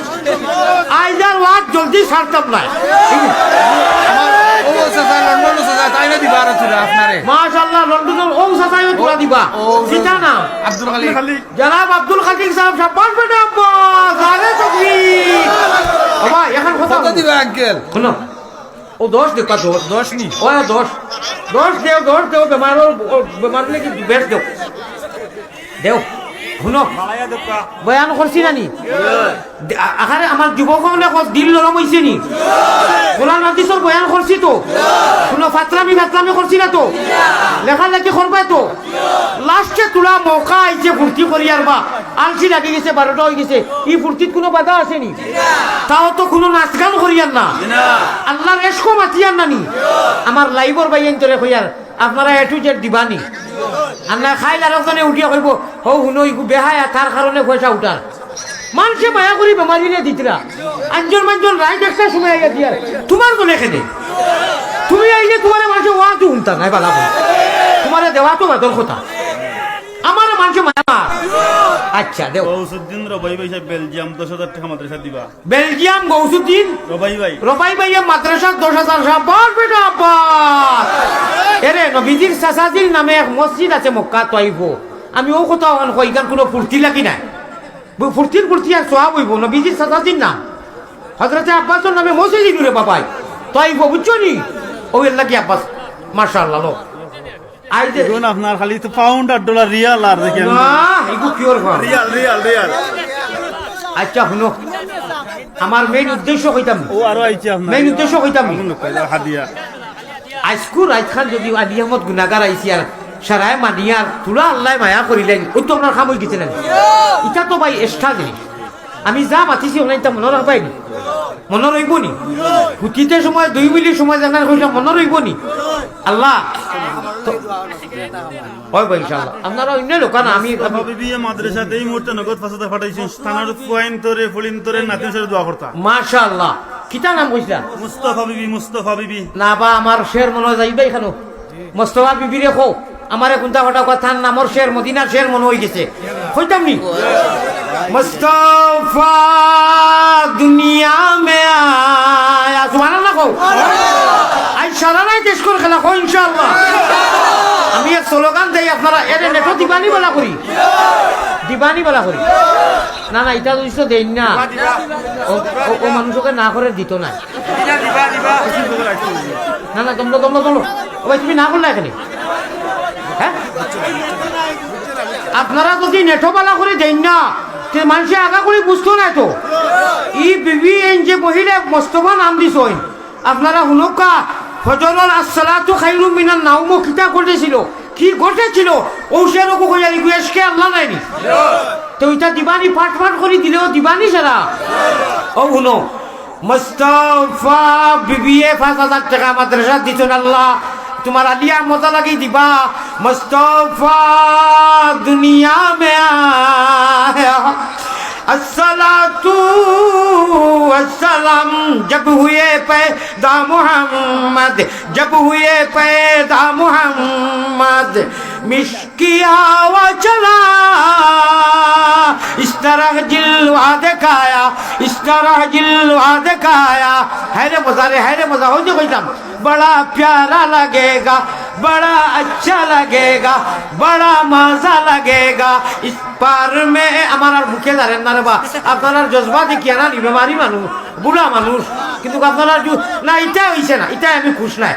আইজার ওয়াজ জলদি সার্থক নাই ও চাচা লন্ডন চাচা তাই না দিবা আর তুই আপনারে মাশাআল্লাহ লন্ডনের ওম সাসাইও তুলা দিবা সিতা নাম আব্দুল খালিক জনাব আব্দুল খালিক সাহেব শাবাশ বেটা আব্বাস আরে তাকবীর বাবা এখন কথা কত দিবা আঙ্কেল শুনো ও 10 দেখবা 10 নি ও 10 দেও বেমার লাগি বেশ দেও শুনো বয়ান করছি নানি আখারে আমার যুবকসকলে দিল নরম হয়েছে নি কোরআন হাদিসের বয়ান করছি তো শুনো ফাতরামি করছি না তো লেখা লেখি করবাই তো লাস্টে তোলা মৌকা আইছে ফুর্তি করি আর বা আলসি লাগি গেছে 12টা হয়ে গেছে এই ফুর্তির কোনো বাধা আসেনি তাও তো কোনো নাচ গান করিয়ার না আল্লাহর এসকো মাতিয়ার নানি আমার লাইভর বাইন চলে কইয়ার আপনারা এটু জেড দিবানি আমরা খাইল আর ওখানে উঠিয়া কইব হৌ শুনো ইকু বেহায়া তার কারণে পয়সা উঠার মানুষে মায়া করি বেমারি নিয়ে দিতরা আঞ্জন মাঞ্জন রাইট একটা সময় আইয়া দিয়ার তোমার তো লেখে দে তুমি আইলে তোমার মানুষে ওয়া তো উনতা নাই বালা তোমার দেওয়া তো বাদর কথা আমার মানুষে মায়া আচ্ছা দেও গৌসুদ্দিন রবাই ভাই সাহেব বেলজিয়াম 10,000 টাকা মাদ্রাসা দিবা বেলজিয়াম গৌসুদ্দিন রবাই ভাইয়া মাদ্রাসা 10,000 সাবাস বেটা আব্বাস এরে নবীজির সাসাজির নামে এক মসজিদ আছে মক্কা তাইফো আমি ও কথা কই গান কোনো ফুর্তি লাগি না ফুর্তি আর সোয়াব হইব নবীজির সাসাজির নাম হযরতে আব্বাসের নামে মসজিদ রে বাবাই তাইফো বুঝছো নি ও এর লাগি আব্বাস মাশাআল্লাহ লো আই যে কোন আপনার খালি তো পাউন্ড আর ডলার রিয়াল আর দেখেন না ইগু পিওর রিয়াল আচ্ছা শুনো আমার মেইন উদ্দেশ্য কইতাম ও আরো আইছে আপনার মেইন উদ্দেশ্য কইতাম হাদিয়া আজকুর আজখান যদি আদি আহমদ গুনাগার আইসি আর সারায় মানিয়ার তুলা আল্লাহ মায়া করিলেন ওই তো আপনার খাম হয়ে গেছিলেন এটা তো ভাই এক্সট্রা জিনিস আমি যা মাতিছি ওনাই তা মনে রাখবাইনি মনে রইব নি হুতিতে সময় 2 মিনিট সময় জানার কইলাম মনে রইব নি আল্লাহ হয় ভাই ইনশাআল্লাহ আপনারা অন্য লোক না আমি বিবি মাদ্রাসাতে এই মুহূর্তে নগদ 5,000 পাঠাইছেন স্থানার পয়েন্ট তোরে ফুলিন তোরে নাতিন সাথে দোয়া করতা মাশাআল্লাহ কিতা নাম কইলা মুস্তাফা বিবি না বা আমার শের মনে যাইবে এখানে মুস্তাফা বিবি রে কও আমারে কোনটা কথা নামর শের মদিনার শের মনে হয়ে গেছে কইতাম নি মুস্তাফা দুনিয়া মে আয়া সুবহানাল্লাহ কও আই সারা নাই দেশ করে খেলা কও ইনশাআল্লাহ আমি এক স্লোগান দেই আপনারা এর নেটো দিবানি বলা করি না এটা তো দেই না ও মানুষকে না করে দিত না না তোমরা ও ভাই তুমি না করলে এখানে হ্যাঁ আপনারা যদি নেটো বালা করে দেন না মানুষে আগা করে বুঝতো না তো ই বিবি যে মহিলা মোস্তফা নাম দিস আপনারা হুনকা ফজরের আসসালাতু খায়রুম মিনান নাওম কিতা ঘটেছিল, কি ঘটেছিল ঔষধকো কইয়ালি গুয়েশকে আল্লাহ নাইনি তো ওইটা দিবানি পাঠ পাঠ করে দিলেও দিবানি সারা ও শুনো মুস্তাফা বিবিএ 5,000 টাকা মাদ্রাসা দিছেন আল্লাহ তোমার আলিয়া মজা লাগি দিবা মুস্তাফা দুনিয়া মে আয়া अस्सलातु वस्सलाम जब हुए पैदा मोहम्मद जब हुए पैदा मोहम्मद मिश्किया व चला इस तरह जिलवा दिखाया इस तरह जिलवा दिखाया है रे मजा हो जो भाईसाहब बड़ा प्यारा लगेगा बड़ा अच्छा लगेगा बड़ा मजा लगेगा इस पार में আমার আর মুখে দাঁড়েন না রে বা আপনার আর জজবা দেখিয়া না বেমারি মানুষ বুড়া মানুষ কিন্তু আপনার না এটা হইছে না এটা আমি খুশ নাই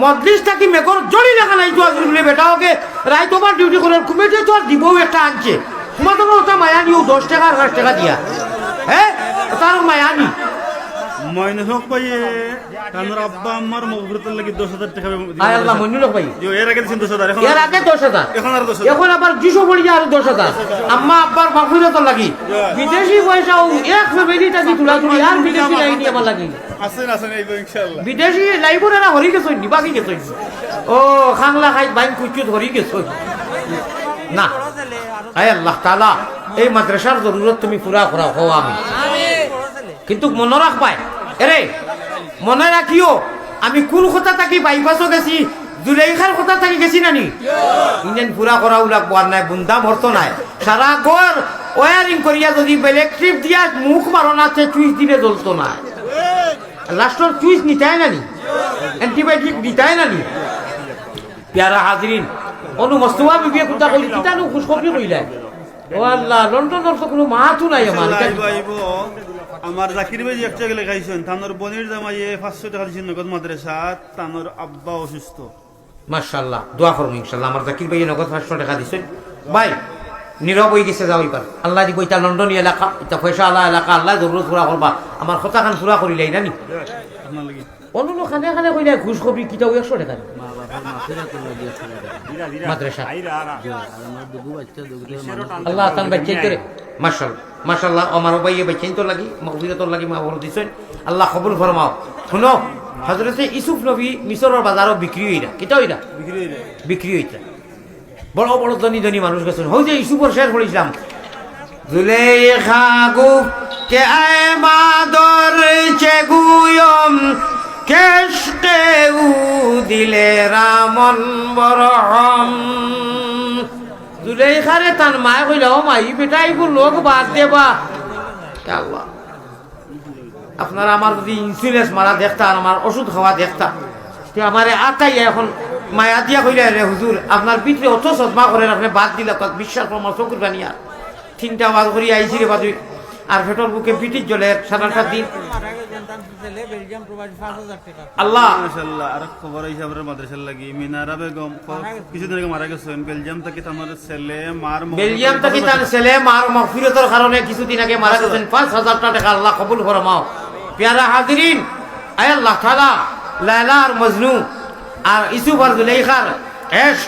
মজলিস থাকি মেঘর জড়ি লেখা নাই তো আসলে বেটা ওকে রায় তোমার ডিউটি করার কমিটি তো আর দিবও একটা আনছে তোমার তো ওটা মায়া নিও 10 টাকা আর 5 টাকা দিয়া হ্যাঁ তার মায়া নি মইন হক পাইয়ে তানোর আব্বা আম্মার মগফিরাতের লাগি 10,000 টাকা আয় আল্লাহ মইনুল হক ভাই যে এর আগে দিছেন 10,000 এখন এর আগে 10,000 এখন আর 10,000 এখন আবার 200 পড়ি আর 10,000 আম্মা আব্বার মাগফিরাত লাগি বিদেশি পয়সা এক ফ্যামিলিটা দি তুলা তুলি আর বিদেশি লাইনি আমার লাগি আছেন এই ইনশাআল্লাহ বিদেশি লাইবরেরা হরি গেছই নিবাকি গেছই ও খাংলা খাই বাইন কুচু ধরি গেছই না আয় আল্লাহ তাআলা এই মাদ্রাসার জরুরত তুমি পুরা করা হও আমি কিন্তু মনে রাখবাই এরে মনে রাখিও আমি কোন কথা থাকি বাইপাসও গেছি জুলাইখার কথা থাকি গেছি নানি ইঞ্জিন পুরা করাও লাগবো আর নাই বুন্দা মরতো নাই সারা ঘর ওয়ারিং করিয়া যদি ইলেকট্রিক দিয়া মুখ মারো না চুইস দিলে জ্বলতো না লাস্টর চুইস নিতাই নানি অ্যান্টিবায়োটিক নিতাই নানি প্যারা হাজরিন অনু মস্তফা বিবি কথা কইলি কিতানো খুশখবরি কইলাই ও আল্লাহ লন্ডনের তো কোনো মাহাতু নাই আমার আমার জাকির ভাই একটা গেলে খাইছেন তানোর বনির জামাইয়ে 500 টাকা দিছেন নগদ মাদ্রাসা তানোর আব্বা অসুস্থ মাশাআল্লাহ দোয়া করুন ইনশাআল্লাহ আমার জাকির ভাই নগদ 500 টাকা দিছেন ভাই নীরব হয়ে গেছে যাও এবার আল্লাহ দিব এটা লন্ডন এলাকা এটা পয়সা আল্লাহ এলাকা আল্লাহ জরুরত পুরা করবা আমার কথা খান পুরা করিলাই নানি আপনার লাগি অন্য খানে খানে কইলে ঘুষ খবরি কিটাও 100 টাকা মাদ্রাসা আল্লাহ তান বাচ্চা করে মাশাআল্লাহ মাশাআল্লাহ আমার ভাইয়ে বাচ্চা তো লাগি মাগফিরাতর লাগি মা বল দিছেন আল্লাহ কবুল ফরমাও শুনো হযরতে ইউসুফ নবী মিশরের বাজারও বিক্রি হইরা কিটা হইরা বিক্রি হইতা বড় বড় ধনী ধনী মানুষ গেছেন হই যে ইউসুফের শের পড়িছিলাম জুলেখা গু কে আয় মাদর চে গুয়ম কেশকে উ দিলে রামন বরহম জুলেখারে তার মায় কইল ও মাই বেটাই গো লোক বাদ দেবা আল্লাহ আপনারা আমার যদি ইন্স্যুরেন্স মারা দেখতা আর আমার ওষুধ খাওয়া দেখতা তো আমারে আতাই এখন মায়া দিয়া কইলে রে হুজুর আপনার পিঠে অত সদমা করেন আপনি বাদ দিলে বিশ্বাস পরামর্শ করবেন ইয়ার 3টা ওয়াজ করি আইছি রে বাদুই আর ফেটর বুকে পিঠির জলে 7-8 দিন আল্লাহ মাশাআল্লাহ আর খবর হিসাবে মাদ্রাসা লাগি মিনারা বেগম কিছুদিন আগে মারা গেছেন বেলজিয়াম থেকে আমার ছেলে মার বেলজিয়াম থেকে তার ছেলে মার মাগফিরাতের কারণে কিছুদিন আগে মারা গেছেন 5,000 টাকা আল্লাহ কবুল ফরমাও প্যারা হাজিরিন আয় আল্লাহ তাআলা লায়লা আর মজনু আর ইউসুফ আর জুলাইখার এশ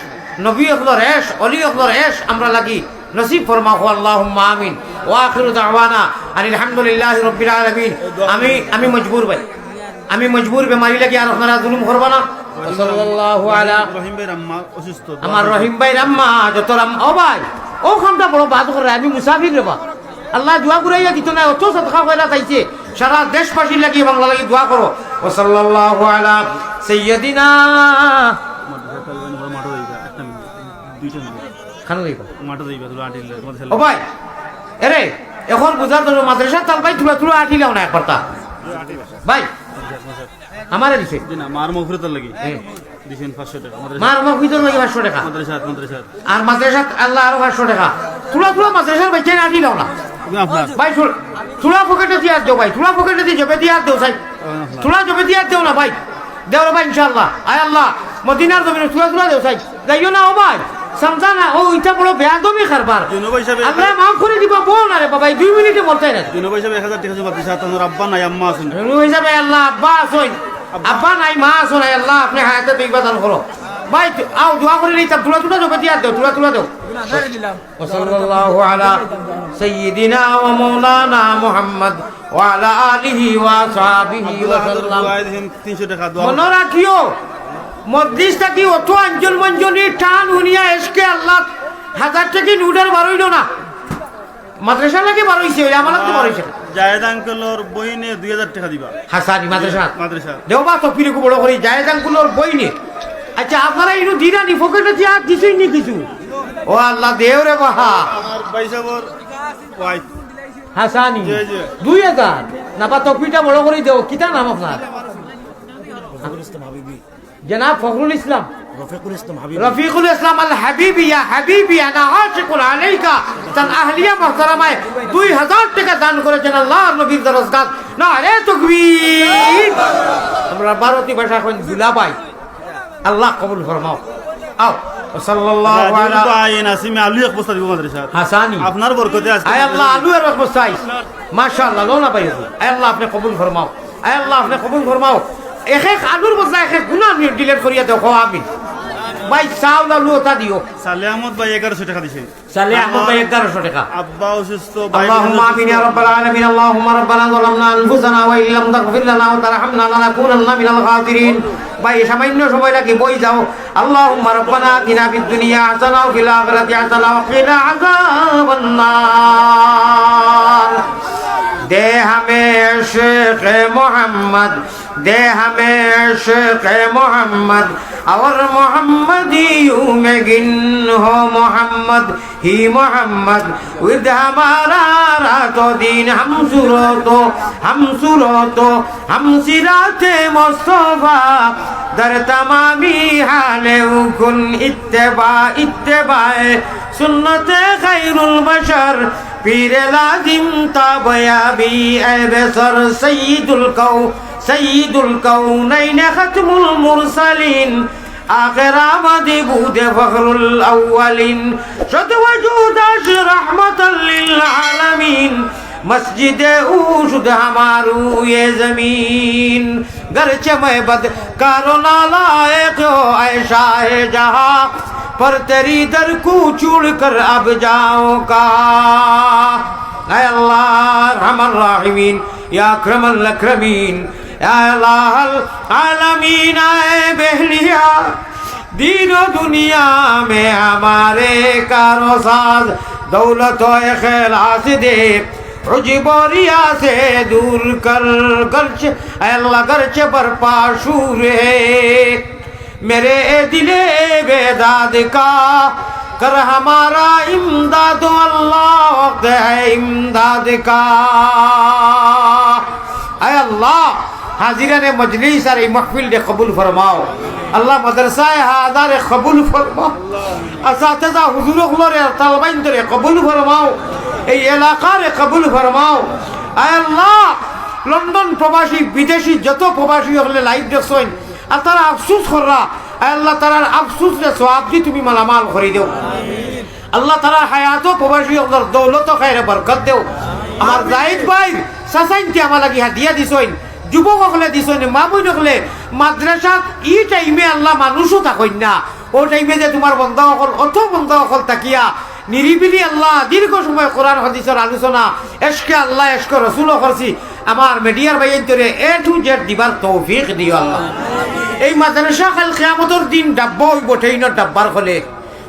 নবী আখলার এশ অলি আখলার এশ আমরা লাগি নসিব ফরমাও আল্লাহুম্মা আমিন ওয়া আখিরু দাওয়ানা আনিল হামদুলিল্লাহি রাব্বিল আলামিন আমি মজবুর ভাই আমি মজবুর বেমারি লাগি আর আপনারা জুলুম করবা না সাল্লাল্লাহু আলা রহিম ভাই আম্মা অসুস্থ আমার রহিম ভাই আম্মা যত রাম ও ভাই ও খামটা বড় বাদ করে আমি মুসাফির রে বা আল্লাহ দোয়া করাইয়া দিত না অত সাদকা কইরা তাইছে সারা দেশবাসী লাগি বাংলা লাগি দোয়া করো ওয়া সাল্লাল্লাহু আলা সাইয়্যিদিনা মাঠে যাইবা একটা দুইটা খানো যাইবা মাঠে যাইবা তুই আটিল ও ভাই এরে এখন বুঝার তো মাদ্রাসা তাল ভাই তুলা আটিলাও না একবারটা ভাই আমারে দিছে না মার মগফিরাতের লাগি দিছেন 500 টাকা মার মগফিরাতের লাগি 500 টাকা মাদ্রাসা আর মাদ্রাসা আল্লাহ আরো 500 টাকা তুলা মাদ্রাসার ভাই চেন আটিলাও না আপনার ভাই তুলা পকেটে দিয়ে দেও ভাই তুলা পকেটে দিয়ে জবে দিয়ে দেও সাই তুলা জবে দিয়ে দেও না ভাই দেও রে ভাই ইনশাআল্লাহ আয় আল্লাহ মদিনার জমিনে তুলা দেও সাই যাইও না ও ভাই সমঝা না ও ইটা বড় বেয়াদবি কারবার আল্লাহ মাফ করে দিবা বল না রে বাবা 2 মিনিটে বলতে না দিনো ভাই সাহেব 1000 টাকা জমা দিছে তানোর আব্বা নাই আম্মা আছেন দিনো ভাই সাহেব আল্লাহ আব্বা আছেন আব্বা নাই মা আছো নাই আল্লাহ আপনি হায়াতে দেখবা দান করো ভাই আও দোয়া করে নিতাম তুলা তুলা দেবো দিয়া দেও তুলা তুলা দেও ওসল্লাল্লাহু আলা সাইয়্যিদিনা ওয়া মাওলানা মুহাম্মদ ওয়া আলা আলিহি ওয়া সাহবিহি ওয়া সাল্লাম 300 টাকা দোয়া মনে রাখিও মজলিস থাকি অত অঞ্চল মঞ্জলির টান উনিয়া এসকে আল্লাহ 1000 টাকা নুডার বারইল না মাদ্রাসা লাগে বারইছে আমার তো বারইছে জায়েদ আঙ্কেলর বইনে 2000 টাকা দিবা হাসানি মাদ্রাসা মাদ্রাসা দেওবা তো ফিরে বড় করে জায়েদ আঙ্কুলোর বই নে আচ্ছা আপনারা ইনু দিরানি ফকেটে দিয়া কিছুই নি কিছু ও আল্লাহ দেও রে বাহা আমার বাইসাবর ওয়াইফ হাসানি জি, জি। 2000 না বা টপিটা বড় করে দেও কিটা নাম আপনার জনাব ফখরুল ইসলাম রফিকুল ইসলাম আল হাবিবি ইয়া হাবিবি আনা আশিকুন আলাইকা তান আহলিয়া মুহতারামায় 2000 টাকা দান করেছেন আল্লাহর নবীর দরজগাহ না রে তাকবীর আমরা ভারতীয় ভাষা কোন দুলাভাই আল্লাহ কবুল ফরমাও আও সাল্লাল্লাহু আলা আইন আসিমে আলু এক বস্তা দিব মাদ্রাসা হাসানি আপনার বরকতে আজকে আয় আল্লাহ আলু এর বসাই মাশাআল্লাহ লোনা পাই আয় আল্লাহ আপনি কবুল ফরমাও আয় আল্লাহ আপনি কবুল ফরমাও এক এক আলুর বদলা এক এক গুনাহ ডিলিট করিয়া দেখো আমি ভাই চাউল আলু ওটা দিও সালে আহমদ ভাই 1100 টাকা দিছে সালে আহমদ ভাই 1100 টাকা আব্বা অসুস্থ ভাই اللهم آمين يا رب العالمين اللهم ربنا ظلمنا أنفسنا وإن لم تغفر لنا وترحمنا لنكونن من الخاسرين ভাই সামান্য সময় লাগে বই যাও اللهم ربنا آتنا في الدنيا حسنة وفي الآخرة حسنة وقنا عذاب النار दे हमें इश्क़ मोहम्मद दे हमें इश्क़ मोहम्मद और मोहम्मदियों में गिन हो मोहम्मद ही मोहम्मद विद हमारा रातो दिन हम सुरो हम सिराते मुस्तफा दर तमामी हाले कुन इत्तेबाए सुन्नते खैरुल बशर पीर लाजिम ताबयाबी ऐबसर सय्यिदुल कौनैन खत्मुल मुरसलीन आखिर आमदी बूद फखरुल अव्वलिन शुद्ध वजूद रहमतल लिल आलमीन मस्जिद शुद्ध हमारू ये जमीन गरचे मैं बद कारो नालायक हो ऐशा है जहाँ पर तेरी दर को छोड़ कर अब जाओ का ऐ अल्लाह रहमान राहिमीन या अक्रमल अक्रमीन या अल्लाह आलमीन आए बहलिया दीनो दुनिया में हमारे कारोसाज दौलत और इखलास दे उजबोरिया से दूर कर गर्च अल्लाह गर्च बरपा शूरे मेरे दिले बेदाद का कर हमारा इमदाद अल्लाह वक्त है इमदाद का ऐ अल्लाह हाजिराने मजलिस और महफिल ने कबूल फरमाओ अल्लाह मदरसा हादार कबूल फरमाओ असातिज़ा हुजूर खुलरे तलबाइन तरे कबूल फरमाओ এই এলাকার কবুল ফরমাও আয় আল্লাহ লন্ডন প্রবাসী বিদেশি যত প্রবাসী হলে লাইভ দেখছেন আর তারা আফসোস কররা আয় আল্লাহ তারার আফসোস রে সওয়াব দি তুমি মালামাল করে দেও আল্লাহ তারা হায়াত প্রবাসী হলে দৌলত খায়রে বরকত দেও আমার জাহিদ ভাই সাসাইনতে আমার লাগি হাদিয়া দিছেন যুবক হলে দিছেন মা বই হলে মাদ্রাসাত ই টাইমে আল্লাহ মানুষও থাকইন না ও টাইমে যে তোমার বন্ধ হল অত বন্ধ হল তাকিয়া নিরিবিলি আল্লাহ দীর্ঘ সময় কোরআন হাদিসের আলোচনা এশকে আল্লাহ এশকে রসুল করছি আমার মিডিয়ার বাইন তোরে এ টু জেড দিবার তৌফিক দিও আল্লাহ এই মাদ্রাসা কাল কিয়ামতের দিন ডাব্বা হইব ট্রেনের ডাব্বার খলে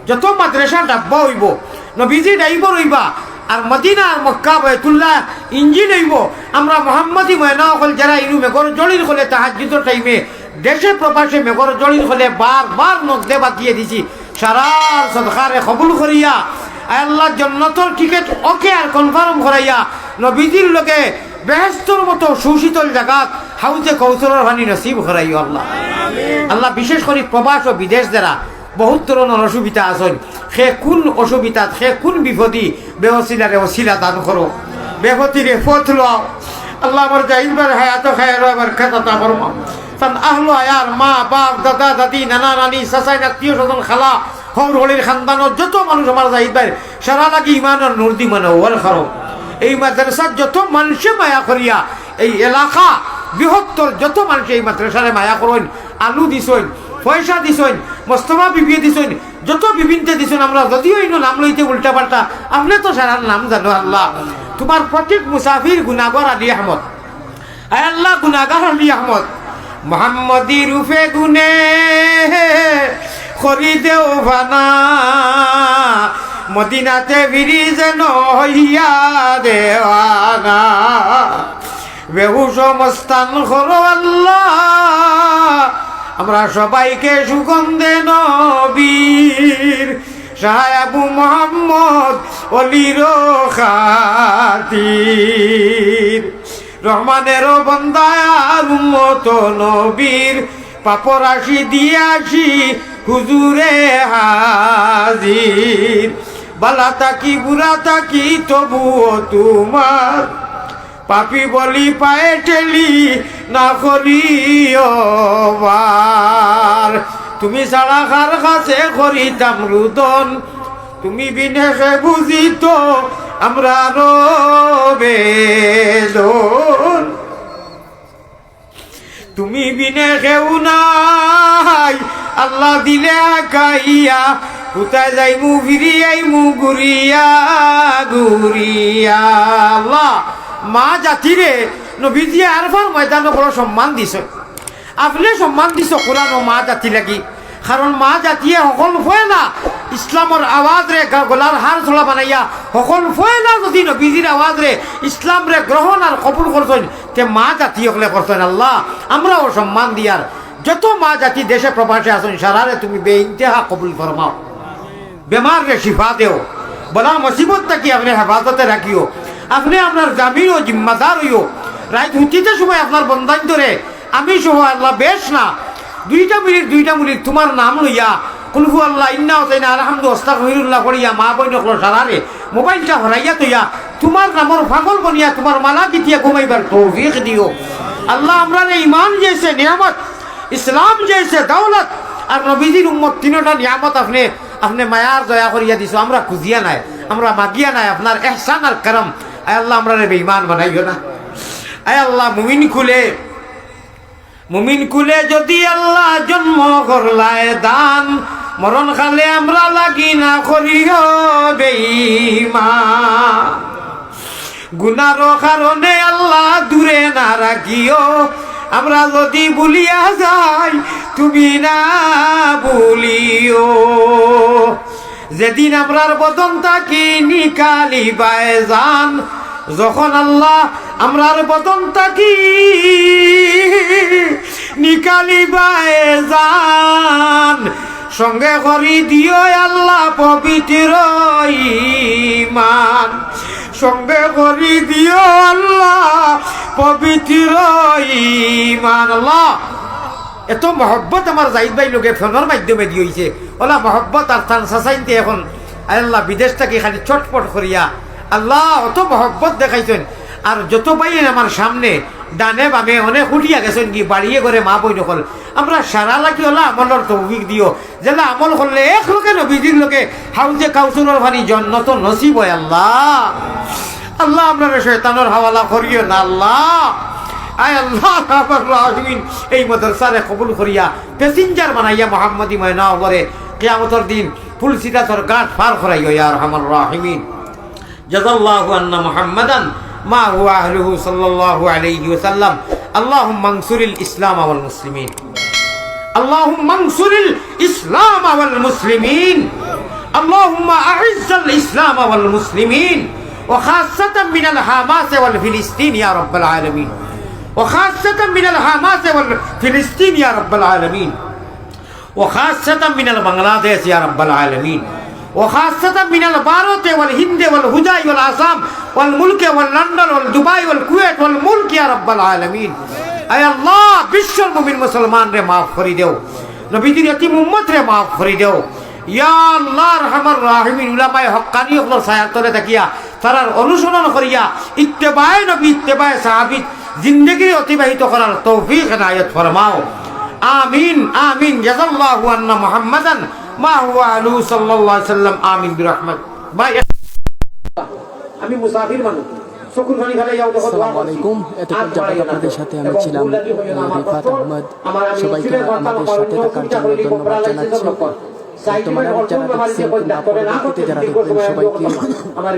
যত মাদ্রাসা ডাব্বা হইব নবীজি ড্রাইভার হইবা আর মদিনা আর মক্কা বাইতুল্লাহ ইঞ্জিন হইব আমরা মোহাম্মদী ময়না হল যারা ইনু মেঘর জলির খলে তাহাজ্জুদের টাইমে দেশে প্রবাসে মেঘর জলির খলে বার নজদে বাতিয়ে দিছি সারার সদকারে কবুল করিয়া আল্লাহ জান্নাতের টিকিট ওকে আর কনফার্ম করাইয়া নবীজির লোকে বেহেশতের মতো সুশীতল জায়গা হাউজে কৌশলের পানি নসিব করাইও আল্লাহ আল্লাহ বিশেষ করে প্রবাস ও বিদেশ দ্বারা বহুত ধরনের অসুবিধা আছেন সে কোন অসুবিধা সে কোন বিপদী বেওসিলারে ওসিলা দান করো বেগতিরে পথ লও আল্লাহ আমার জাহিদবার হায়াত খায়র আমার খেতা ফরমাও তান আহলো আয়ার মা বাপ দাদা দাদি নানা নানি চাচাই আত্মীয় স্বজন খালা হর হলির খানদানোর যত মানুষ আমার জাহিদ ভাই সারা লাগি ইমানের নূর দি মানে ওয়াল খারো এই মাদ্রাসার যত মানুষে মায়া করিয়া এই এলাকা বৃহত্তর যত মানুষ এই মাদ্রাসারে মায়া করেন, আলু দিছেন, পয়সা দিছেন, মোস্তফা বিবি দিছেন, যত বিভিন্নতে দিছেন, আমরা যদিও ইনো নাম লইতে উল্টা পাল্টা, আপনি তো সারার নাম জানো আল্লাহ। তোমার প্রত্যেক মুসাফির গুনাহগার আলী আহমদ, আয় আল্লাহ গুনাহগার আলী আহমদ মোহাম্মদী রূপে গুনে খরিদেও ফানা, মদিনাতে ফিরি যেন হইয়া দেওয়ানা, বেহুশ মস্তান করো আল্লাহ, আমরা সবাইকে সুগন্ধে নবীর শাহ আবু মোহাম্মদ অলির খাতির, রহমানেরও বন্দায়ার উম্মত নবীর পাপরাশি দিয়ে আসি হুজুরে হাজির, বালা তাকি বুড়া তাকি তবুও তোমার পাপি বলি পায়ে ঠেলি না করিও বার, তুমি ছাড়া কার কাছে করিতাম রুদন, তুমি বিনেশে বুঝিত আমরা বেদন, তুমি বিনে কেউ নাই আল্লাহ দিলে আকাইয়া, কোথায় যাইমু ফিরিয়াইমু ঘুরিয়া ঘুরিয়া। আল্লাহ মা জাতিরে নবীজি আরফার ময়দানে বড় সম্মান দিছে, আপনি সম্মান দিছ কোরআন ও মা জাতি লাগি, কারণ মা জাতিয়ে সকল ফয়ে না ইসলামর আওয়াজ রে গলার হার ছড়া বানাইয়া, সকল ফয়ে না যদি নবীজির আওয়াজ রে ইসলাম রে গ্রহণ আর কবুল করছেন, তে মা জাতি হকলে করছেন। আল্লাহ আমরাও সম্মান দিয়ার যত মা জাতি দেশে প্রবাসে আছেন সারারে তুমি বেইন্তেহা কবুল ফরমাও, বেমার রে শিফা দেও, বলা মুসিবত থাকি আপনি হেফাজতে রাখিও, আপনি আপনার জামিন ও জিম্মাদার হইও, রাত হুতিতে সময় আপনার বন্ধান ধরে আমি সহ আল্লাহ বেশ না 2 মিনিট তোমার নাম লইয়া কুলহু আল্লাহ ইন্না হোসেন আলহামদু আস্তাগফিরুল্লাহ করিয়া মা বইন সারারে মোবাইলটা হরাইয়া তৈয়া তোমার নামর পাগল বনিয়া তোমার মালা দিতিয়া ঘুমাইবার তৌফিক দিও। আল্লাহ আমরা ইমান জেসে নিয়ামত, ইসলাম জেসে দৌলত আর নবীজির উম্মত তিনটা নিয়ামত আপনি আপনি মায়ার দয়া করিয়া দিছো, আমরা খুঁজিয়া নাই, আমরা মাগিয়া নাই, আপনার এহসান আর করম। আয় আল্লাহ আমরা বেঈমান বানাইও না। আয় আল্লাহ মুমিন কুলে যদি আল্লাহ জন্ম করলায় দান, মরণ খালে আমরা লাগি না করিও বেঈমান, গুনার কারণে আল্লাহ দূরে না রাখিও, আমরা যদি ভুলিয়া যাই তুমি না ভুলিও, যেদিন আমরার বদন তাকি নিকালিবায় যান, যখন আল্লাহ আমরার বদন তাকি নিকালিবায় যান, সঙ্গে করি দিও আল্লাহ পবিত্র ঈমান, সঙ্গে করি দিও আল্লাহ পবিত্র ঈমান। আল্লাহ এত মহব্বত আমার জাহিদ ভাই লোকে ফোনের মাধ্যমে দিয়েছে, ওলা মহব্বত আর থান সাসাইনতে এখন আল্লাহ বিদেশ থেকে খালি চটপট করিয়া আল্লাহ অত মহব্বত দেখাইছেন। আর যত পাইয়েন আমার সামনে ডানে বামে অনেক উঠিয়া গেছেন কি বাড়িয়ে করে মা বই নকল, আমরা সারা লাগি ওলা আমলের তৌফিক দিও, যেটা আমল করলে এক লোকে নবীজির লোকে হাউজে কাউসুরের ভানি জন্নত নসিব হয়। আল্লাহ আল্লাহ আপনার শয়তানের হাওয়ালা করিও না আল্লাহ। আয় আল্লাহ রাহিমিন এই মাদ্রাসারে কবুল করিয়া প্যাসেঞ্জার বানাইয়া মুহাম্মদি ময়না করে কিয়ামতের দিন ফুলসিরাতের গাঁট পার করাইও ইয়া আরহামার রাহিমিন। জাযাল্লাহু আন্না মুহাম্মাদান মা হুয়া আহলুহু সাল্লাল্লাহু আলাইহি ওয়াসাল্লাম। আল্লাহুম্মা আনসুরিল ইসলাম ওয়াল মুসলিমিন, আল্লাহুম্মা আনসুরিল ইসলাম ওয়াল মুসলিমিন, আল্লাহুম্মা আ'izzal ইসলাম ওয়াল মুসলিমিন ওয়া খাসাতান মিনাল হামাস ওয়াল ফিলিস্তিন ইয়া রাব্বাল আলামিন, وخاصة من الحماس والفلسطين يا رب العالمين، وخاصة من البنغلاديش يا رب العالمين، وخاصة من البارات والهند والهدى والعصام والملك واللندن والدبي والكويت والملك يا رب العالمين। أي الله بشر المؤمن مسلمان রে মাফ করে দেও, নবীজির ইতিম উম্মত রে মাফ করে দেও ইয়া আল্লাহ রহমান রাহিমিন। উলামায়ে হক্কানি হকর ছায়ার তলে তাকিয়া তারার অনুসরণ করিয়া ইত্তেবায়ে নবী ইত্তেবায়ে সাহাবী জিন্দেগি অতিবাহিত করার তৌফিক এনায়েত ফরমাও। আমিন আমিন। জাযাল্লাহু আন্না মুহাম্মাদান মা হুয়া আলাইহি সাল্লাল্লাহু আলাইহি ওয়াসাল্লাম। আমিন বিরহমাত। ভাই আমি মুসাফির মানুষ, চকুর পানি ফেলে যাও দেখো দোয়া আসসালামু আলাইকুম। এতক্ষণ যাবত আপনাদের সাথে আমি ছিলাম রিফাত আহমদ। সবাইকে আমাদের সাথে থাকার জন্য ধন্যবাদ জানাচ্ছি। বর্তমানে যারা দেখছেন কিংবা পরবর্তীতে যারা দেখবেন সবাইকে আমার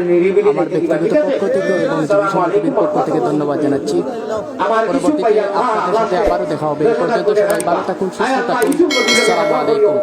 ব্যক্তিগত পক্ষ থেকে এবং টিভির পক্ষ থেকে ধন্যবাদ জানাচ্ছি। পরবর্তীতে আপনাদের সাথে আবারও দেখা হবে। এই পর্যন্ত সবাই ভালো থাকুন, সুস্থ থাকুন। আসসালামু আলাইকুম।